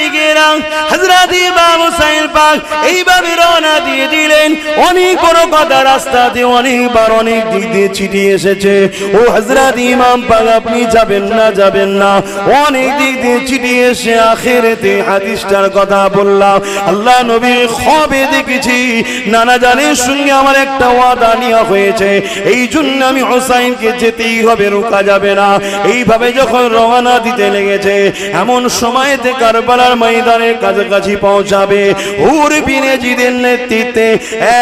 দিকেরা হযরত ইমাম হুসাইন পাক এইভাবে রওনা দিয়ে দিলেন। অনেক বড় কথা, রাস্তাতে অনেকবার অনেক দিক দিয়ে চিঠি এসেছে, ও হযরত ইমাম পাক আপনি যাবেন না, অনেক দিক দিয়ে চিঠি এসে আখিরাতে হাদিসটার কথা বললাম। আল্লাহ নবী খবে দেখেছি নানা জানের সঙ্গে আমার একটা ওয়াদা নেওয়া হয়েছে, এই জন্য আমি হুসাইনকে যেতেই হবে, রোকা যাবে না। এইভাবে যখন রওনা দিতে লেগেছে, এমন সময়তে কারবালার ময়দানের কাছাকাছি পৌঁছাবে। হুর বিন ইয়াজিদের নেতৃত্বে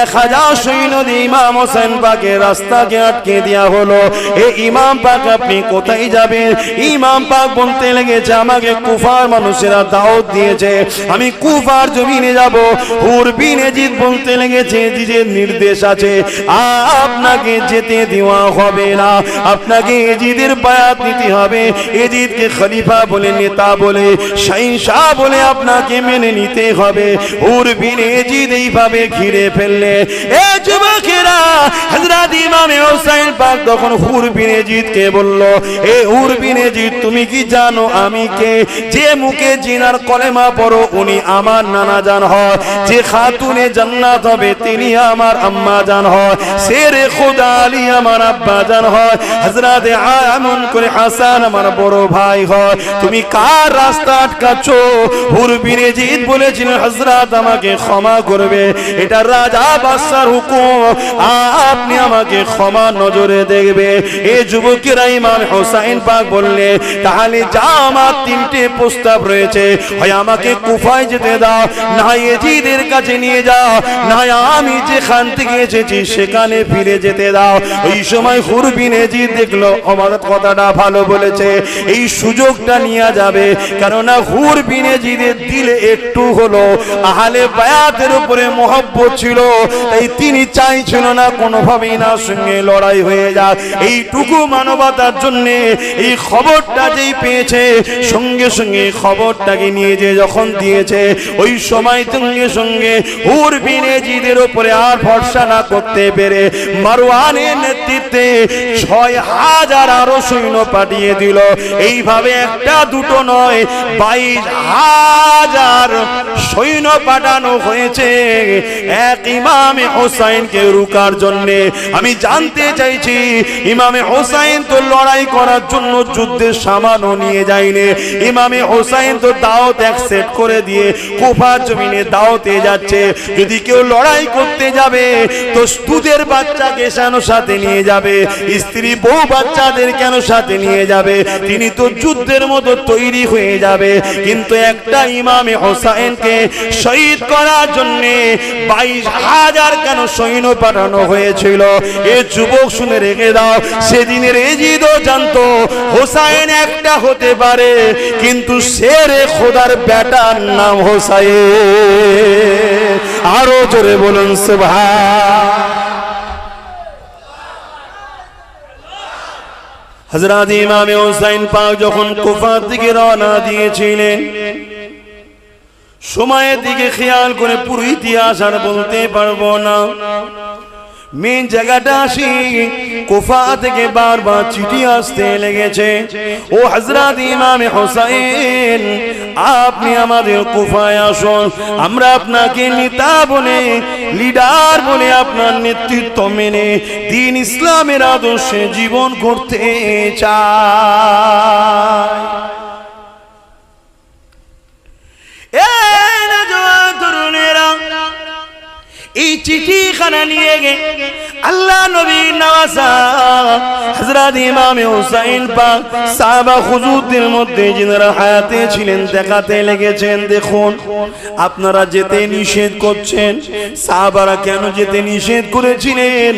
1000 সৈন্য দিয়ে ইমাম হোসেন পাকের রাস্তাকে আটকে দেওয়া হলো। এই ইমাম পাক আপনি কোথায় যাবেন? ইমাম পাক বলতে লেগেছে আমাকে কুফার মানুষেরা দাওয়াত দিয়েছে, আমি কুফার জমিনে যাব। হুর বিন ইয়াজিদ বলতে লেগেছে যে নির্দেশ আছে আপনাকে যেতে দেওয়া হবে না, আপনাকে ইয়াজিদের বায়াত নিতে হবে, ইয়াজিদকে খলিফা বলে, নেতা বলে, শাহিনশাহ বলে আপনাকে মেনে নিতে হবে। হুর বিন ইয়াজিদ এইভাবে ঘিরে ফেললে। এ যুবকেরা, হযরত ইমাম হোসেন পাক তখন হুর বিন ইয়াজিদকে বলল, এ হুর বিন ইয়াজিদ তুমি কি জানো আমি কে? যে মুখে জিনার কলেমা পড়ো উনি আমার নানা জান হয়, যে খাতুনে জান্নাত হবে তিনি আমার আম্মা জান হয়, শেরে খোদা আলী আমার আব্বা জান হয়, হযরত আমন করে হাসান আমার বড় ভাই হয়, তুমি কার রাস্তা আটকাচ্ছো? হুর বিন ইয়াজিদ বলেছিলেন হযরত আমাকে ক্ষমা করবে, এটা রাজা বাদশার হুকুম, আপনি আমাকে ক্ষমা নজরে দেখবে। এই যুবকেরা ইমাম হোসেন পাক বললে তাহলে যা আমার 3টে প্রস্তাব রয়েছে, হয় আমাকে কুফায় যেতে দাও, না ইয়াজিদের কাছে নিয়ে যাও, না আমি যেখান থেকে এসেছি সেখানে ফিরে যেতে দাও। ওই সময় হুর বিন ইয়াজিদ দেখলো আমার কথাটা ভালো বলেছে, এই সুযোগটা নিয়ে যাবে, কেননা হুর বিন ইয়াজিদের দিলে একটু হলো আহলে বায়াতের উপরে মহব্বত ছিল, তাই তিনি চাইছিল না কোনোভাবেই না সঙ্গে লড়াই হয়ে যাক। এইটুকু মানবতার জন্য এই খবরটা যেই পেয়েছে সঙ্গে সঙ্গে খবরটাকে নিয়ে যে যখন দিয়েছে, ওই সময় সঙ্গে সঙ্গে হুর বিন ইয়াজিদের উপরে আর ভরসা না করতে পেরে মারওয়ানের নেতৃত্বে 6000 আরো সৈন্য পাঠিয়ে দিল। এইভাবে একটা দুটো নয়, 22000 সৈন্য পাঠানো হয়েছে এক ইমামে হোসেনকে রুকার জন্য। আমি জানতে চাইছি ইমামে হোসেন তো লড়াই করার জন্য যুদ্ধের সামানও নিয়ে যায়নি, ইমামে হোসেন তো দাওয়াত অ্যাকসেপ্ট করে দিয়ে কুফার জমিনে দাওয়াতে যাচ্ছে। যদি কেউ লড়াই করতে যাবে তো দুধের বাচ্চাকে কেন সাথে নিয়ে যাবে, স্ত্রী বউ বাচ্চাদের কেন সাথে নিয়ে যাবে? তিনি তো যুদ্ধের মতো তৈরি হয়ে যাবে। কিন্তু একটা ইমামে হোসেনকে শহীদ করার জন্য 22000 কেন সৈন্য পাঠানো হয়েছিল? এ যুবক শুনে রেখে দাও, সেদিনের ইয়াজিদও জানতো হোসেন একটা হতে পারে, কিন্তু শেরে খোদার বেটার নাম হোসেন। আরো জোরে বলুন সুবহান। হযরত ইমাম হোসেন পাক যখন কুফা থেকে রওনা দিয়েছিলেন, সময়ের দিকে খেয়াল করে পুরো ইতিহাস আর বলতে পারবো না, মেন জায়গাটা আসি কুফা থেকে বারবার চিঠি আসতে লেগেছে, ও হযরত ইমাম হোসেন আপনি আমাদের কুফায় আসুন, আমরা আপনাকে নেতা বলে, লিডার বলে আপনার নেতৃত্ব মেনে দ্বীন ইসলামের আদর্শে জীবন করতে চাই। এই চিঠিখানা নিয়ে গে আল্লাহ নবী নওয়াজা হযরত ইমাম হোসেন পাক সাহাবা হুজুরদের মধ্যে যিনারা হায়াতে ছিলেন দেখাতে লেগেছেন, দেখুন আপনারা যেতে নিষেধ করছেন। সাহাবারা কেন যেতে নিষেধ করেছিলেন?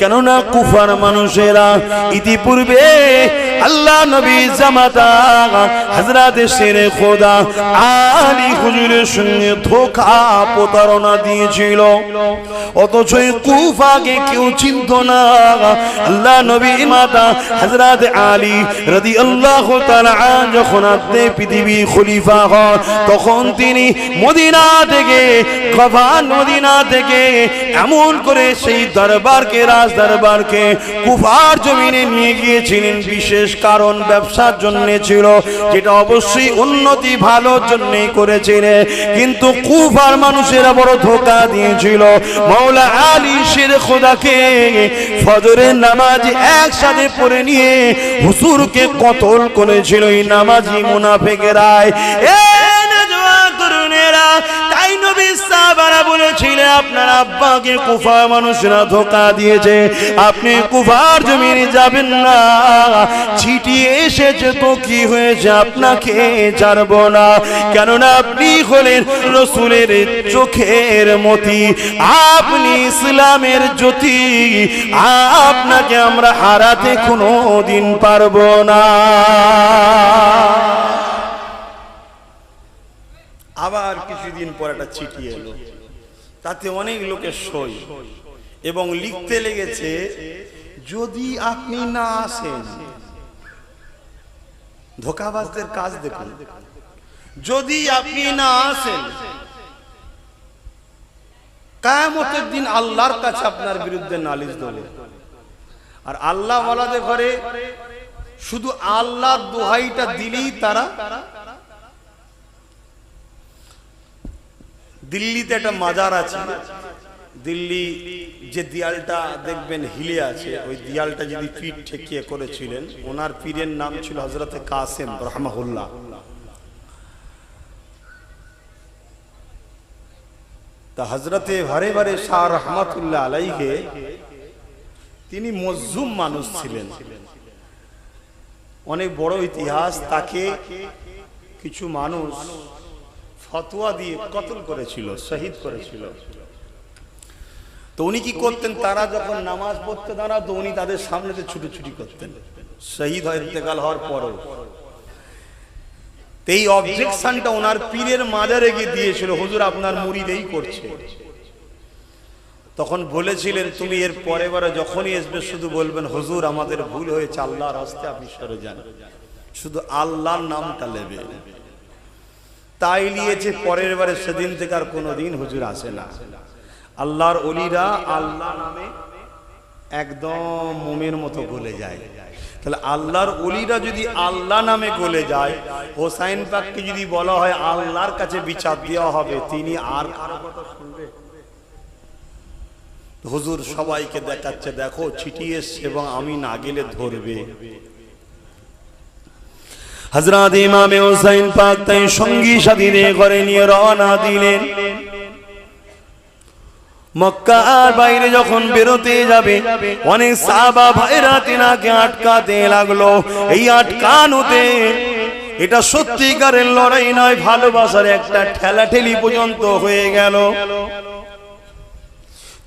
কেননা কুফার মানুষেরা ইতিপূর্বে আল্লাহ নবী জামাতা হযরত শেরে খোদা আলী হুজুরের সঙ্গে ধোঁকা প্রতারণা দিয়েছিল, অথচ কুফাকে কেউ কেউ চিনত না। আল্লাহ নবী মাতা হযরত আলী রাদিয়াল্লাহু তাআলা যখন আপনি পৃথিবী খলিফা হন তখন তিনি মদিনা থেকে এমন করে সেই দরবারকে রাজ দরবারকে কুফার জমিনে নিয়ে গিয়েছিলেন। বিশেষ কারণ ব্যবসার জন্য ছিল, যেটা অবশ্যই উন্নতি ভালোর জন্যই করেছিলেন, কিন্তু কুফার মানুষেরা বড় ধোঁকা দিয়েছিল। মাওলা আলী শের খোদাকে ফজরের নামাজ একসাথে পড়ে নিয়ে হুজুরকে কতল করেছিল এই নামাজি মুনাফিকেরাই। তাই নবী সাহাবারা বলেছিলেন আপনার আব্বাকে কুফা মানুষরা ধোঁকা দিয়েছে, আপনি কুফার জমিনে যাবেন না। ছিটিয়ে এসেছে তো কি হয়েছে, আপনাকে ছাড়ব না, কেননা আপনি হলেন রাসূলের চোখের মতি, আপনি ইসলামের জ্যোতি, আপনাকে আমরা হারাতে কোনো দিন পারব না। আবার কিছুদিন পর একটা চিঠি এলো, তাতে অনেক লোকের সই এবং লিখতে লেগেছে যদি আপনি না আসেন, ধোঁকাবাজদের কাজ দেখুন, যদি আপনি না আসেন কিয়ামতের দিন আল্লাহর কাছে আপনার বিরুদ্ধে নালিশ দেব। আর আল্লাহ ওয়ালাদের ঘরে শুধু আল্লাহর দোহাইটা দিলেই তারা, দিল্লিতে একটা মাজার আছে, দিল্লি যে দেয়ালটা দেখবেন হিলে আছে, ওই দেয়ালটা যদি পিঠ ঠেকিয়ে করেছিলেন, ওনার পীরের নাম ছিল হযরতে কাসেম রাহমাহুল্লাহ। তা হযরতে ভারে ভারে শাহ রহমাতুল্লাহ আলাইহি তিনি মজলুম মানুষ ছিলেন, অনেক বড় ইতিহাস। তাকে কিছু মানুষ ফতোয়া দিয়ে কতল করেছিল, শহীদ করেছিল। তো উনি কি করতেন, তারা যখন নামাজ পড়তে দাঁড়াতো উনি তাদের সামনেতে ছুটোছুটি করতেন, শহীদ হয় ইন্তেকাল হওয়ার পরও। এই অবজেকশনটা ওনার পীরের মাজারে গিয়ে দিয়েছিল, হুজুর আপনার মুরিদ এই করছে। তখন বলেছিলেন তুমি এর পরে বারে যখনই আসবে শুধু বলবেন হুজুর আমাদের ভুল হয়েছে, আল্লাহর রাস্তায় আপনি সরে যান, শুধু আল্লাহর নামটা নেবে। তাই নিয়েছে, পরের বারে সেদিন থেকে আর কোনোদিন হুজুর আসে না। আল্লাহর ওলিরা আল্লাহ নামে একদম মোমের মতো গলে যায়। তাহলে আল্লাহর ওলিরা যদি আল্লাহ নামে গলে যায়, হোসাইন পাককে যদি বলা হয় আল্লাহর কাছে বিচার দেওয়া হবে, তিনি আর কারো কথা শুনবে? হুজুর সবাইকে দেখাচ্ছে দেখো চিঠি এসছে এবং আমি না গেলে ধরবে। হযরত ইমাম হুসাইন পাক তাই সঙ্গী সাথীদের ঘরে নিয়ে রওনা দিলেন। মক্কার বাইরে যখন বেরোতে যাবে অনেক সাহাবা ভাইরা তিনাকে আটকাতে লাগলো। এই আটকানোতে এটা সত্যিকারের লড়াই নয়, ভালোবাসার একটা ঠেলাঠেলি পর্যন্ত হয়ে গেল।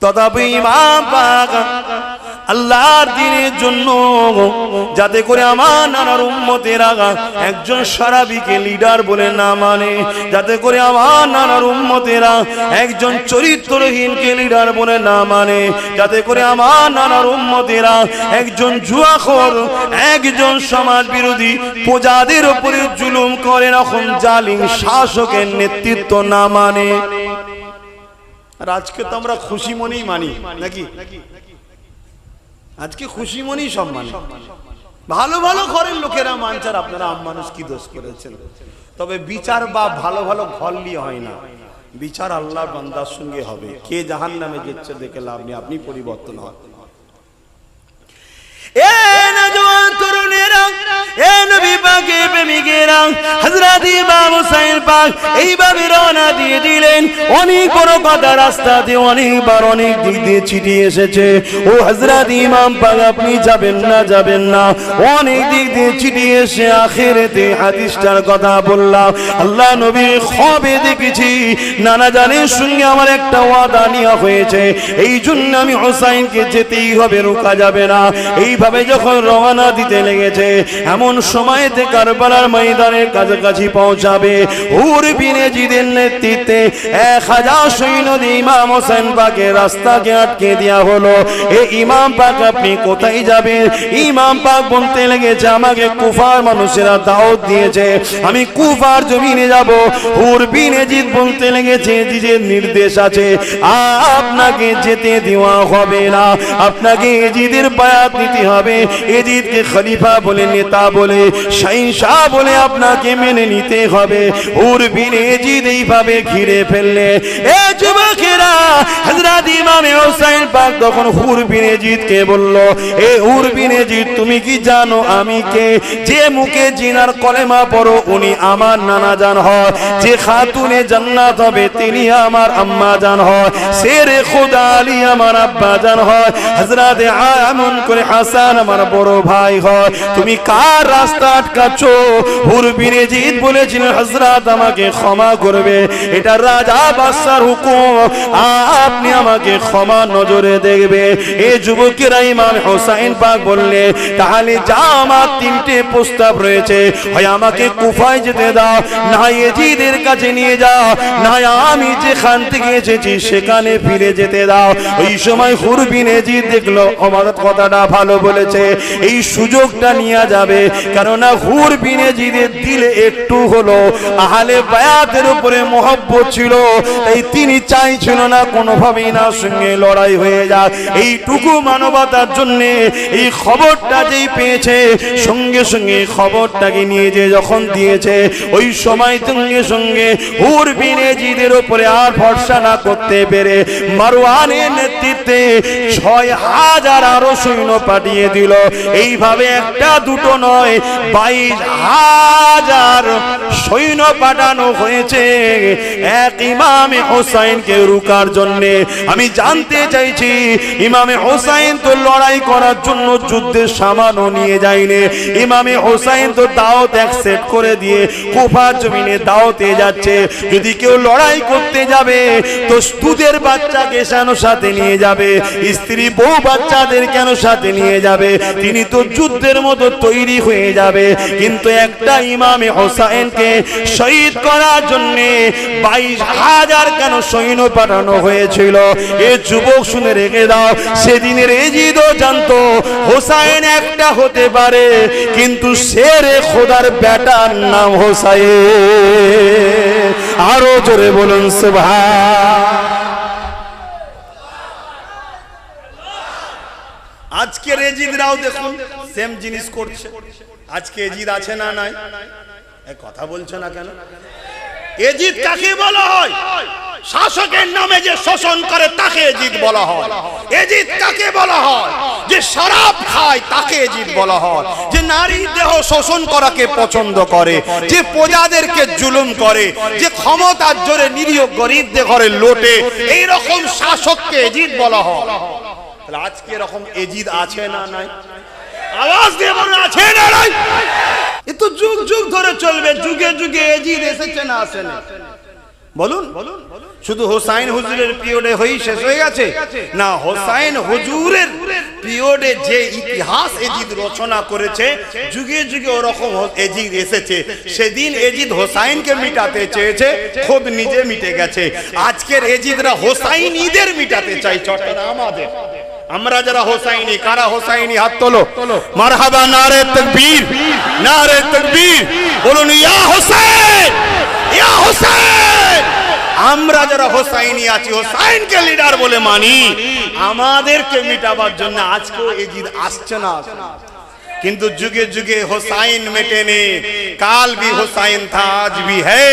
তথাপি ইমাম পাক আল্লাহর দ্বীনের জন্য, যাতে করে আমার নানার উম্মতেরা একজন সারাবিকে লিডার বলে না মানে, যাতে করে আমার নানার উম্মতেরা একজন চরিত্রহীনকে লিডার বলে না মানে, যাতে করে আমার নানার উম্মতেরা একজন জুয়াখোর, একজন সমাজ বিরোধী, প্রজাদের উপরে জুলুম করে এরকম জালিম শাসকের নেতৃত্ব না মানে। আর আজকে তো আমরা খুশি মনেই মানি নাকি? আজকে খুশি মনেই সব মানে, ভালো ভালো ঘরের লোকেরা মানছে, আপনারা আম মানুষ কি দোষ করেছেন। তবে বিচার বা ভালো ভালো ঘর নিয়ে হয় না, বিচার আল্লাহর বান্দার সঙ্গে হবে। কে জাহান্নামে যাচ্ছে দেখে লাভ নেই, আপনি পরিবর্তন হন। এ নওজোয়ান তরুণেরা, এ নবী পাকের প্রেমিকেরা, হযরত ইমাম হুসাইন পাক এইভাবে রওনা দিয়ে দিলেন। অনেক বড় কথা, রাস্তাতে অনেকবার অনেক দিক দিয়ে ছিটিয়ে এসেছে। ও হযরত ইমাম পাক আপনি যাবেন না, যাবেন না, অনেক দিক দিয়ে ছিটিয়ে এসে আখিরাতে হাদিসটার কথা বললাম। আল্লাহ নবী খবে দেখেছি, নানা জানের সঙ্গে আমার একটা ওয়াদা নেওয়া হয়েছে, এই জন্য আমি হুসাইনকে যেতেই হবে, রোকা যাবে না। এইভাবে যখন রওনা দিতে লেগেছে এমন সময় থেকে কারবালার ময়দানের কাছাকাছি পৌঁছাবে। হুর বিন ইয়াজিদের নেতৃত্বে 1000 সৈন্য দিয়ে ইমাম হোসেন পাকের রাস্তাকে আটকে দেওয়া হলো। এ ইমাম পাক আপনি কোথায় যাবেন? ইমাম পাক বলতে লেগেছে আমাকে কুফার মানুষেরা দাওয়াত দিয়েছে, আমি কুফার জমিনে যাব। হুর বিন ইয়াজিদ বলতে লেগেছে ইয়াজিদের নির্দেশ আছে আপনাকে যেতে দেওয়া হবে না, আপনাকে ইয়াজিদের বায়াত নিতে হবে, ইয়াজিদকে খলিফা বলে, নেতা বলে, শাহিনশাহ বলে আপনাকে মেনে নিতে হবে। হুর বিন ইয়াজিদ এইভাবে ঘিরে ফেললে। এ যুবকেরা, হযরত ইমাম হোসেন পাক তখন হুর বিন ইয়াজিদকে বলল, এ হুর বিন ইয়াজিদ তুমি কি জানো আমি কে? যে মুখে জিনার কলেমা পড়ো উনি আমার নানা জান হয়, যে খাতুনে জান্নাত হবে তিনি আমার আম্মা জান হয়, শেরে খোদা আলী আমার আব্বা জান হয়, হযরত আমন করে হাসান আমার বড় ভাই হয়, তুমি কার রাস্তা আটকাচ্ছো? হুর বিন ইয়াজিদ বলেছিলেন হযরত আমাকে ক্ষমা করবে, এটা রাজা বাদশার হুকুম, আপনি আমাকে ক্ষমা নজরে দেখবে। এই যুবকেরা ইমাম হোসেন পাক বললে তাহলে যা আমার 3টে প্রস্তাব রয়েছে, হয় আমাকে কুফায় যেতে দাও, না ইয়াজিদের কাছে নিয়ে যাও, না আমি যেখান থেকে এসেছি সেখানে ফিরে যেতে দাও। ওই সময় হুর বিন ইয়াজিদ দেখলো আমার কথাটা ভালো বলেছে, এই সুযোগটা নিয়ে যাবে, কেননা হুর বিন ইয়াজিদের দিলে একটু হলো আহলে বায়াতের উপরে মহব্বত ছিল, তাই তিনি চাইছিল না কোনোভাবেই না সঙ্গে লড়াই হয়ে যাক। এইটুকু মানবতার জন্য এই খবরটা যেই পেয়েছে সঙ্গে সঙ্গে খবরটাকে নিয়ে যে যখন দিয়েছে, ওই সময় সঙ্গে সঙ্গে হুর বিন ইয়াজিদের উপরে আর ভরসা না করতে পেরে মারওয়ানের নেতৃত্বে 6000 আরো সৈন্য পাঠিয়ে দিল। এইভাবে একটা দুটো নয় 22000 সৈন্য পাঠানো হয়েছে এক ইমামে হোসেনকে রুকার জন্য। আমি জানতে চাইছি ইমামে হোসেন তো লড়াই করার জন্য যুদ্ধের সামানও নিয়ে যায়নি, ইমামে হোসেন তো দাওয়াত অ্যাকসেপ্ট করে দিয়ে কুফার জমিনে দাওয়াতে যাচ্ছে। যদি কেউ লড়াই করতে যাবে তো দুধের বাচ্চাকে কেন সাথে নিয়ে যাবে, স্ত্রী বউ বাচ্চাদের কেন সাথে নিয়ে যাবে? তিনি তো যুদ্ধের মতো তৈরি হয়ে যাবে। কিন্তু একটা ইমামে হোসেনকে শহীদ করার জন্য 22000 কেন সৈন্য পাঠানো হয়েছিল? এ যুবক শুনে রেখে দাও, সেদিনের ইয়াজিদও জানতো হোসেন একটা হতে পারে, কিন্তু শেরে খোদার বেটার নাম হোসেন। আরো জোরে বলুন সুবহান। আজকের ইয়াজিদরাও দেখুন সেম জিনিস করছে। আজকে ইয়াজিদ আছে না নাই? এই কথা বলছো না কেন? ইয়াজিদ কাকে বলা হয়? শাসকের নামে যে শোষণ করে তাকে ইয়াজিদ বলা হয়। ইয়াজিদ কাকে বলা হয়? যে শরাব খায় তাকে ইয়াজিদ বলা হয়। যে নারী দেহ শোষণ করাকে পছন্দ করে, যে প্রজাদেরকে জুলুম করে, যে ক্ষমতার জোরে নিরীহ গরিবদের ঘরে লোটে, এই রকম শাসককে ইয়াজিদ বলা হয়। তাহলে আজকে এরকম ইয়াজিদ আছে না নাই? আওয়াজ দিয়ে বলুন আছে না নাই? এ তো যুগ যুগ ধরে চলবে, যুগে যুগে ইয়াজিদ এসেছে না আসে না? বলুন, শুধু হোসাইন হুজুরের পিরিয়ডে হয়েই শেষ হয়ে গেছে না। হোসাইন হুজুরের পিরিয়ডে যে ইতিহাস ইয়াজিদ রচনা করেছে, যুগে যুগে ওরকম ইয়াজিদ এসেছে। সেদিন ইয়াজিদ হোসাইনকে মিটাতে চেয়েছে, খুব নিজে মিটে গেছে। আজকের ইয়াজিদরা হোসাইনীদের মিটাতে চাই। চটটা আমাদের, আমরা যারা হোসাইনি, কারা হোসাইনি হাত তোলো, মারহাবা, নারে তাকবীর, নারে তাকবীর, বলুন ইয়া হোসেন, ইয়া হোসেন। আমরা যারা হোসাইনি আছি, হোসাইনকে লিডার বলে মানি, আমাদেরকে মিটাবার জন্য আজকেও ইয়াজিদ আসছে না। কিন্তু যুগে যুগে হোসাইন মেটেনি, কাল भी হোসাইন था आज भी है।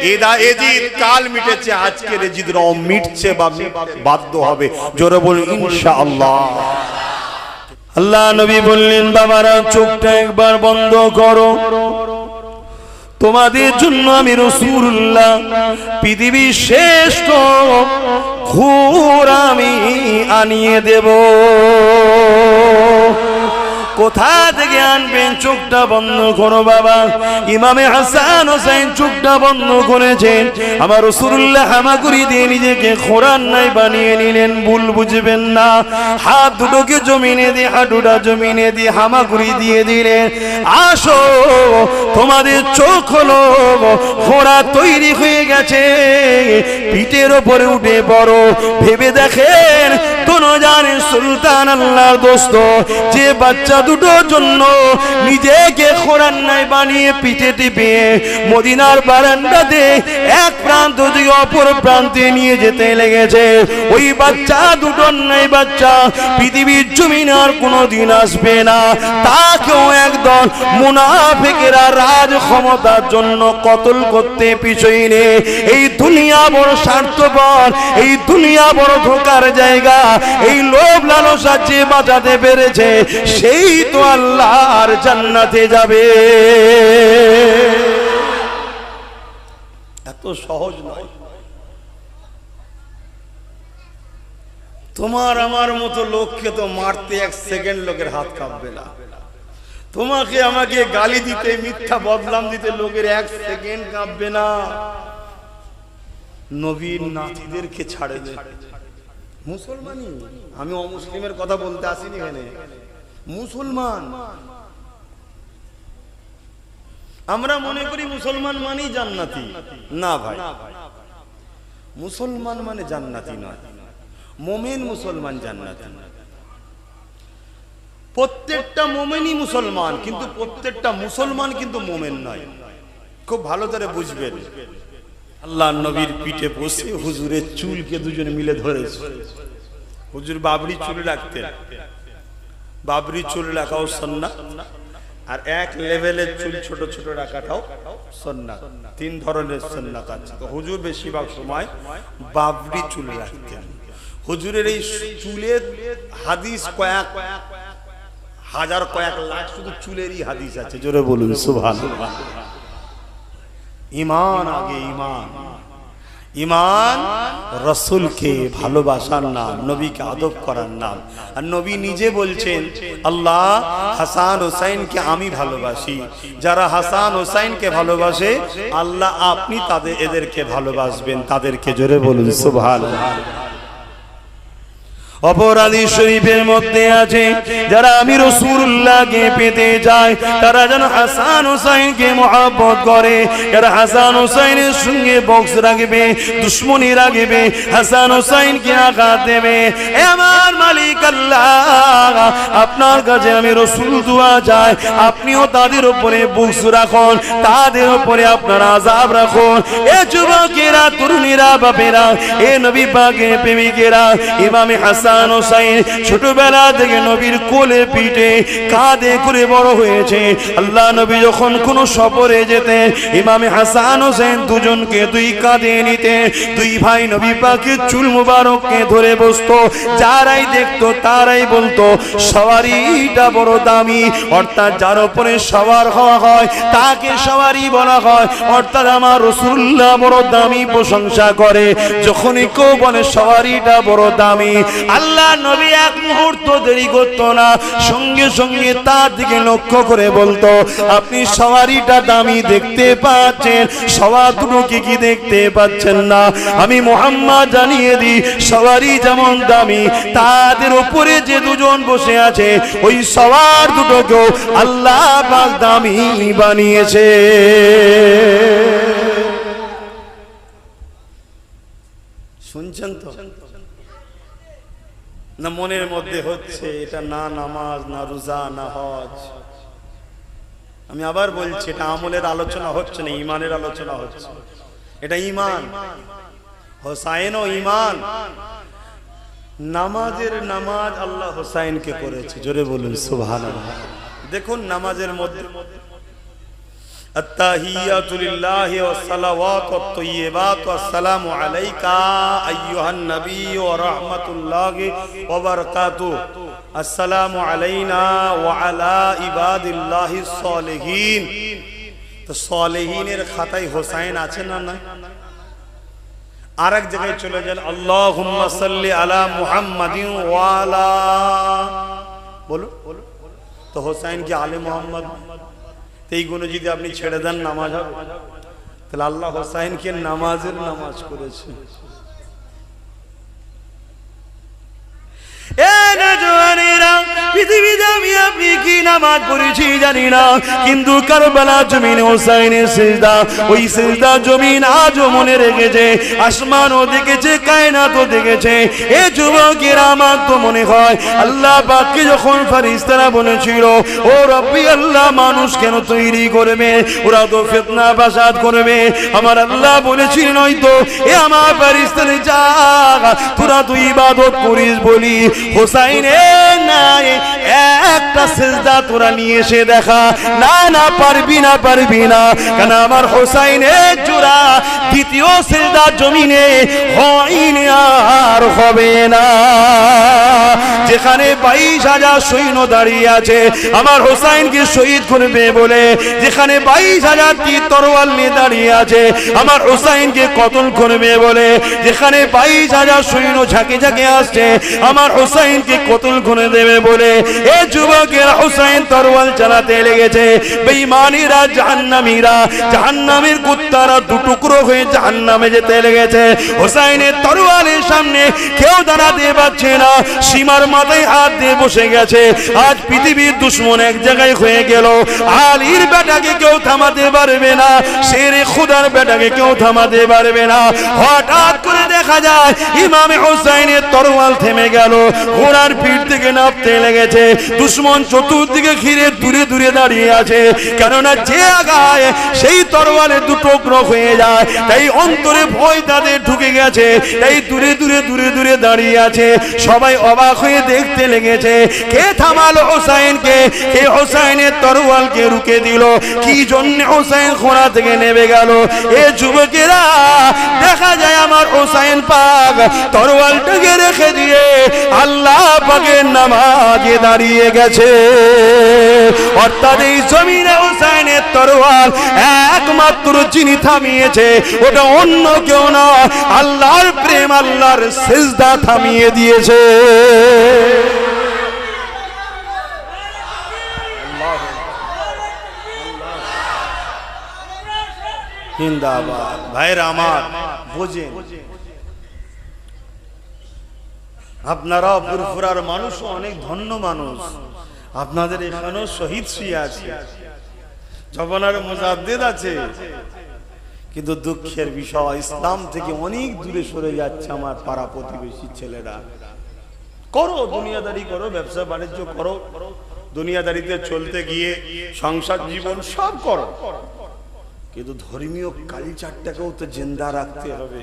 ইয়াজিদ কাল মিটেছে, আজকের ইয়াজিদরাও মিটছে বা বাধ্য হবে। জোরে বলুন ইনশাআল্লাহ। আল্লাহ নবী বললেন বাবারা চোখটা একবার বন্ধ করো, তোমাদের জন্য আমি রাসূলুল্লাহ পৃথিবীর শ্রেষ্ঠ হুর আমি আনিয়ে দেব। কোথা থেকে আনবেন? চোখটা বন্ধ করো বাবা। ইমামে হাসান হোসেন চোখটা বন্ধ করেছেন, আমার রাসূলুল্লাহ হামাগুড়ি দিয়ে নিজেকে কোরআন নাই বানিয়ে নিলেন। ভুল বুঝবেন না, হাত দুটোকে জমিনে দিয়ে, হাঁটুটা জমিনে দিয়ে হামাগুড়ি দিয়ে দিলেন। আসো, তোমাদের চোখ হলো ঘোড়া তৈরি হয়ে গেছে, পিঠের ওপরে উঠে বড় ভেবে দেখেন জানে সুলতান আল্লাহর দোস্ত, যে বাচ্চা দুটোর জন্য নিজেকে কোরআন নাই বানিয়ে পিঠে টিপে মদিনার বারান্দাতে এক প্রান্ত থেকে অপর প্রান্তে নিয়ে যেতে লেগেছে, ওই বাচ্চা দুটোর নাই বাচ্চা পৃথিবীর জমিনে আর কোনোদিন আসবে না। তাকেও একদল মুনাফিকেরা রাজ ক্ষমতার জন্য কতল করতে পিছনে। এই দুনিয়া বড় স্বার্থপর, এই দুনিয়া বড় ধোকার জায়গা। এই লোভ লালসা যে বাঁচাতে পেরেছে সেই তো আল্লাহর জান্নাতে যাবে। এত সহজ নয়। তোমার আমার মতো লোককে তো মারতে এক সেকেন্ড লোকের হাত কাঁপবে না। তোমাকে আমাকে গালি দিতে, মিথ্যা বদনাম দিতে লোকের এক সেকেন্ড কাঁপবে না। নবীর নাতিদেরকে ছাড়ে দে। মুসলমানই, আমি অমুসলিমের কথা বলতে আসিনি এখানে। মুসলমান, আমরা মনে করি মুসলমান মানেই জান্নাতি। না ভাই, মুসলমান মানে জান্নাতি নয়, মুমিন মুসলমান জান্নাতি। প্রত্যেকটা মুমিনই মুসলমান, কিন্তু প্রত্যেকটা মুসলমান কিন্তু মুমিন নয়। খুব ভালো করে বুঝবেন। আল্লাহ নবীর পিঠে বসে হুজুরের চুলকে দুজনে মিলে ধরেছে। হুজুর বাবরি চুল রাখতেন, বাবরি চুল রাখাও সুন্নাত, আর এক লেভেলের চুল ছোট ছোট রাখাটাও সুন্নাত। তিন ধরনের সুন্নাত আছে। তো হুজুর বেশিরভাগ সময় বাবরি চুল রাখতেন। হুজুরের এই চুলের হাদিস কয়েক হাজার, কয়েক লাখ শুধু চুলেরই হাদিস আছে। জোরে বলুন সুবহানাল্লাহ। ঈমান আগে, ঈমান। ঈমান রাসূলকে ভালোবাসার নাম, নবীকে আদব করার নাম। আর নবী নিজে বলছেন, আল্লাহ হাসান হোসেনকে আমি ভালোবাসি। যারা হাসান হোসেনকে ভালোবাসে আল্লাহ আপনি এদেরকে ভালোবাসবেন, তাদেরকে। জোরে বলুন সুবহানাল্লাহ। অপরাধী শরীফের মধ্যে আছে, যারা আমি রাসূলুল্লাহকে পেতে যায় তারা যেন হাসান হোসেনকে মহব্বত করে। যারা হাসান হোসেনের সঙ্গে বক্স রাখবে, দুশ্মনী রাখবে, হাসান হোসেনকে আঘাত দেবে, আমার মালিক আল্লাহ আপনার কাছে আমি রাসূল দোয়া চাই, আপনিও তাদের উপরে বক্স রাখুন, তাদের উপরে আপনার আযাব রাখুন। এ যুবকেরা, তরুণীরা, বাপেরা, এ নবী পাকের প্রেমিকেরা, ইমামে হাসান হোসেন ছোটবেলা থেকে নবীর কোলে পিঠে কাঁধে করে বড় হয়েছে। আল্লাহ নবী যখন কোন সফরে যেতেন, ইমামে হাসান হোসেন দুজনকে দুই কাঁধে নিতে, দুই ভাই নবী পাকের চুল মুবারককে ধরে বসতো। যারাই দেখতো তারাই বলতো সওয়ারিটা বড় দামি, অর্থাৎ যার উপরে সওয়ার হওয়া হয় তাকে সওয়ারি বলা হয়, অর্থাৎ আমার রাসূলুল্লাহ বড় দামি প্রশংসা করে। যখনই কেউ বলে সওয়ারিটা বড় দামি, আল্লাহ নবী এক মুহূর্ত দেরি করতো না, সঙ্গে সঙ্গে তার দিকে লক্ষ্য করে বলতো, আপনি সওয়ারিটা দামি দেখতে পাচ্ছেন, সওয়ার দুটোকে কি দেখতে পাচ্ছেন না? আমি মুহাম্মদ জানিয়ে দিই, সওয়ারি যেমন দামি, তাদের উপরে যে দুজন বসে আছে ওই সওয়ার দুটোকেও আল্লাহ পাক দামি বানিয়েছে। শুনছেন তো? না মনের মধ্যে হচ্ছে এটা না নামাজ, না রোজা, না হজ। আমি আবার বলছি, এটা আমলের আলোচনা হচ্ছে না, ঈমানের আলোচনা হচ্ছে। এটা ঈমান, হোসাইনও ঈমান। নামাজের নামাজ আল্লাহ হোসাইনকে করেছে। জোরে বলুন সুবহানাল্লাহ। দেখুন নামাজের মধ্যে التحيات لله والصلوات والطيبات والسلام عليك أيها النبي ورحمة الله وبركاته السلام علينا وعلى عباد الله الصالحين। তো সালেহীনের খাতায় হোসাইন আছে না? না। আরেক জায়গায় চলে যান, আল্লাহুম্মা সাল্লি আলা মুহাম্মাদিন ওয়া আলা, বলো। তো হোসাইন কি আলে মোহাম্মদ? এইগুলো যদি আপনি ছেড়ে দেন নামাজ হবে? তাহলে আল্লাহ হোসাইনকে নামাজের নামাজ করেছে। পৃথিবীতে আমি আপনি কি নামাজ পড়েছি জানি না, কিন্তু কারবালা জমিনে হোসাইনের সিজদা, ওই সিজদা জমিন আজও মনে রেখেছে, আসমানও দেখেছে, কায়নাতও দেখেছে। এ যুবকেরা, আমার তো মনে হয় আল্লাহ পাককে যখন ফেরেশতারা বলেছিল, ও রব্বি আল্লাহ, মানুষ কেন তৈরি করবে, ওরা তো ফিতনা ফাসাদ করবে, আমার আল্লাহ বলেছিলেন হয়তো এ আমার ফেরেশতারা, যা তোরা তুই ইবাদত করিস বলি হোসাইনের নাই একটা সিজদা তোরা নিয়ে এসে দেখা। না না, পারবি না, পারবি না, কেন আমার হোসাইনের জোড়া দ্বিতীয় সিজদা জমিনে হয়নি আর হবে না। যেখানে 22,000 সৈন্য দাঁড়িয়ে আছে আমার হোসাইনকে শহীদ করবে বলে, যেখানে 22,000 তীর তরোয়াল নিয়ে দাঁড়িয়ে আছে আমার হোসাইনকে কতল করবে বলে, যেখানে 22,000 সৈন্য ঝাঁকে ঝাঁকে আসছে আমার হোসাইনকে কতল করে দেবে বলে, এ যুবকেরা হোসাইন তরোয়াল চালাতে লেগেছে। বেঈমানিরা, জাহান্নামীরা, জাহান্নামের কুত্তারা দুটুকরো হয়ে জাহান্নামে যেতে লেগেছে। হোসাইনের তরোয়ালের সামনে কেউ দাঁড়াতে পারছে না, সীমার মাথায় হাত দিয়ে বসে গেছে। আজ পৃথিবীর দুশ্মন এক জায়গায় হয়ে গেল, আলীর বেটাকে কেউ থামাতে পারবে না, শেরে খুদার বেটাকে কেউ থামাতে পারবে না। হঠাৎ করে দেখা যায় ইমামে হোসাইনের তরোয়াল থেমে গেল, ঘোড়ার পিঠ থেকে নামতে লেগেছে। দুশ্মন চতুর্দিকে ঘিরে দূরে দূরে দাঁড়িয়ে আছে, কেননা যে আগায় সেই তরোয়ালে দুটুকরো হয়ে যায়, তাই অন্তরে ভয় তাদের ঢুকে গেছে, তাই দূরে দূরে দূরে দূরে দাঁড়িয়ে আছে। সবাই অবাক হয়ে দেখতে লেগেছে কে থামালো হোসাইনকে, কে হোসাইনের তরোয়ালকে রুকে দিল, কি জন্য হোসাইন ঘোড়া থেকে নেমে গেল। এ যুবকেরা, দেখা যায় আমার হোসাইন পাক তরোয়ালটাকে রেখে দিয়ে আল্লাহ পাকের নামাজে দাঁড়িয়ে গেছে। অর্থাৎ এই জমিনে হোসাইনের তরোয়াল একমাত্র যিনি থামিয়েছে ওটা অন্য কেউ না, আল্লাহর প্রেম, আল্লাহর সিজদা থামিয়ে দিয়েছে। জিন্দাবাদ। ভাইরা আমার, বোঝেন, আপনারা ফুরফুরার মানুষ, অনেক ধন্য মানুষ, আপনাদের এখানেও শহীদ শুয়ে আছে, জবানার মুজাদ্দিদ আছে, কিন্তু দুঃখের বিষয় ইসলাম থেকে অনেক দূরে সরে যাচ্ছে আমার পাড়া প্রতিবেশী ছেলেরা। করো দুনিয়াদারি করো, ব্যবসা বাণিজ্য করো, দুনিয়াদারিতে চলতে গিয়ে সংসার জীবন সব করো, কিন্তু ধর্মীয় কালচারটাকেও তো জিন্দা রাখতে হবে,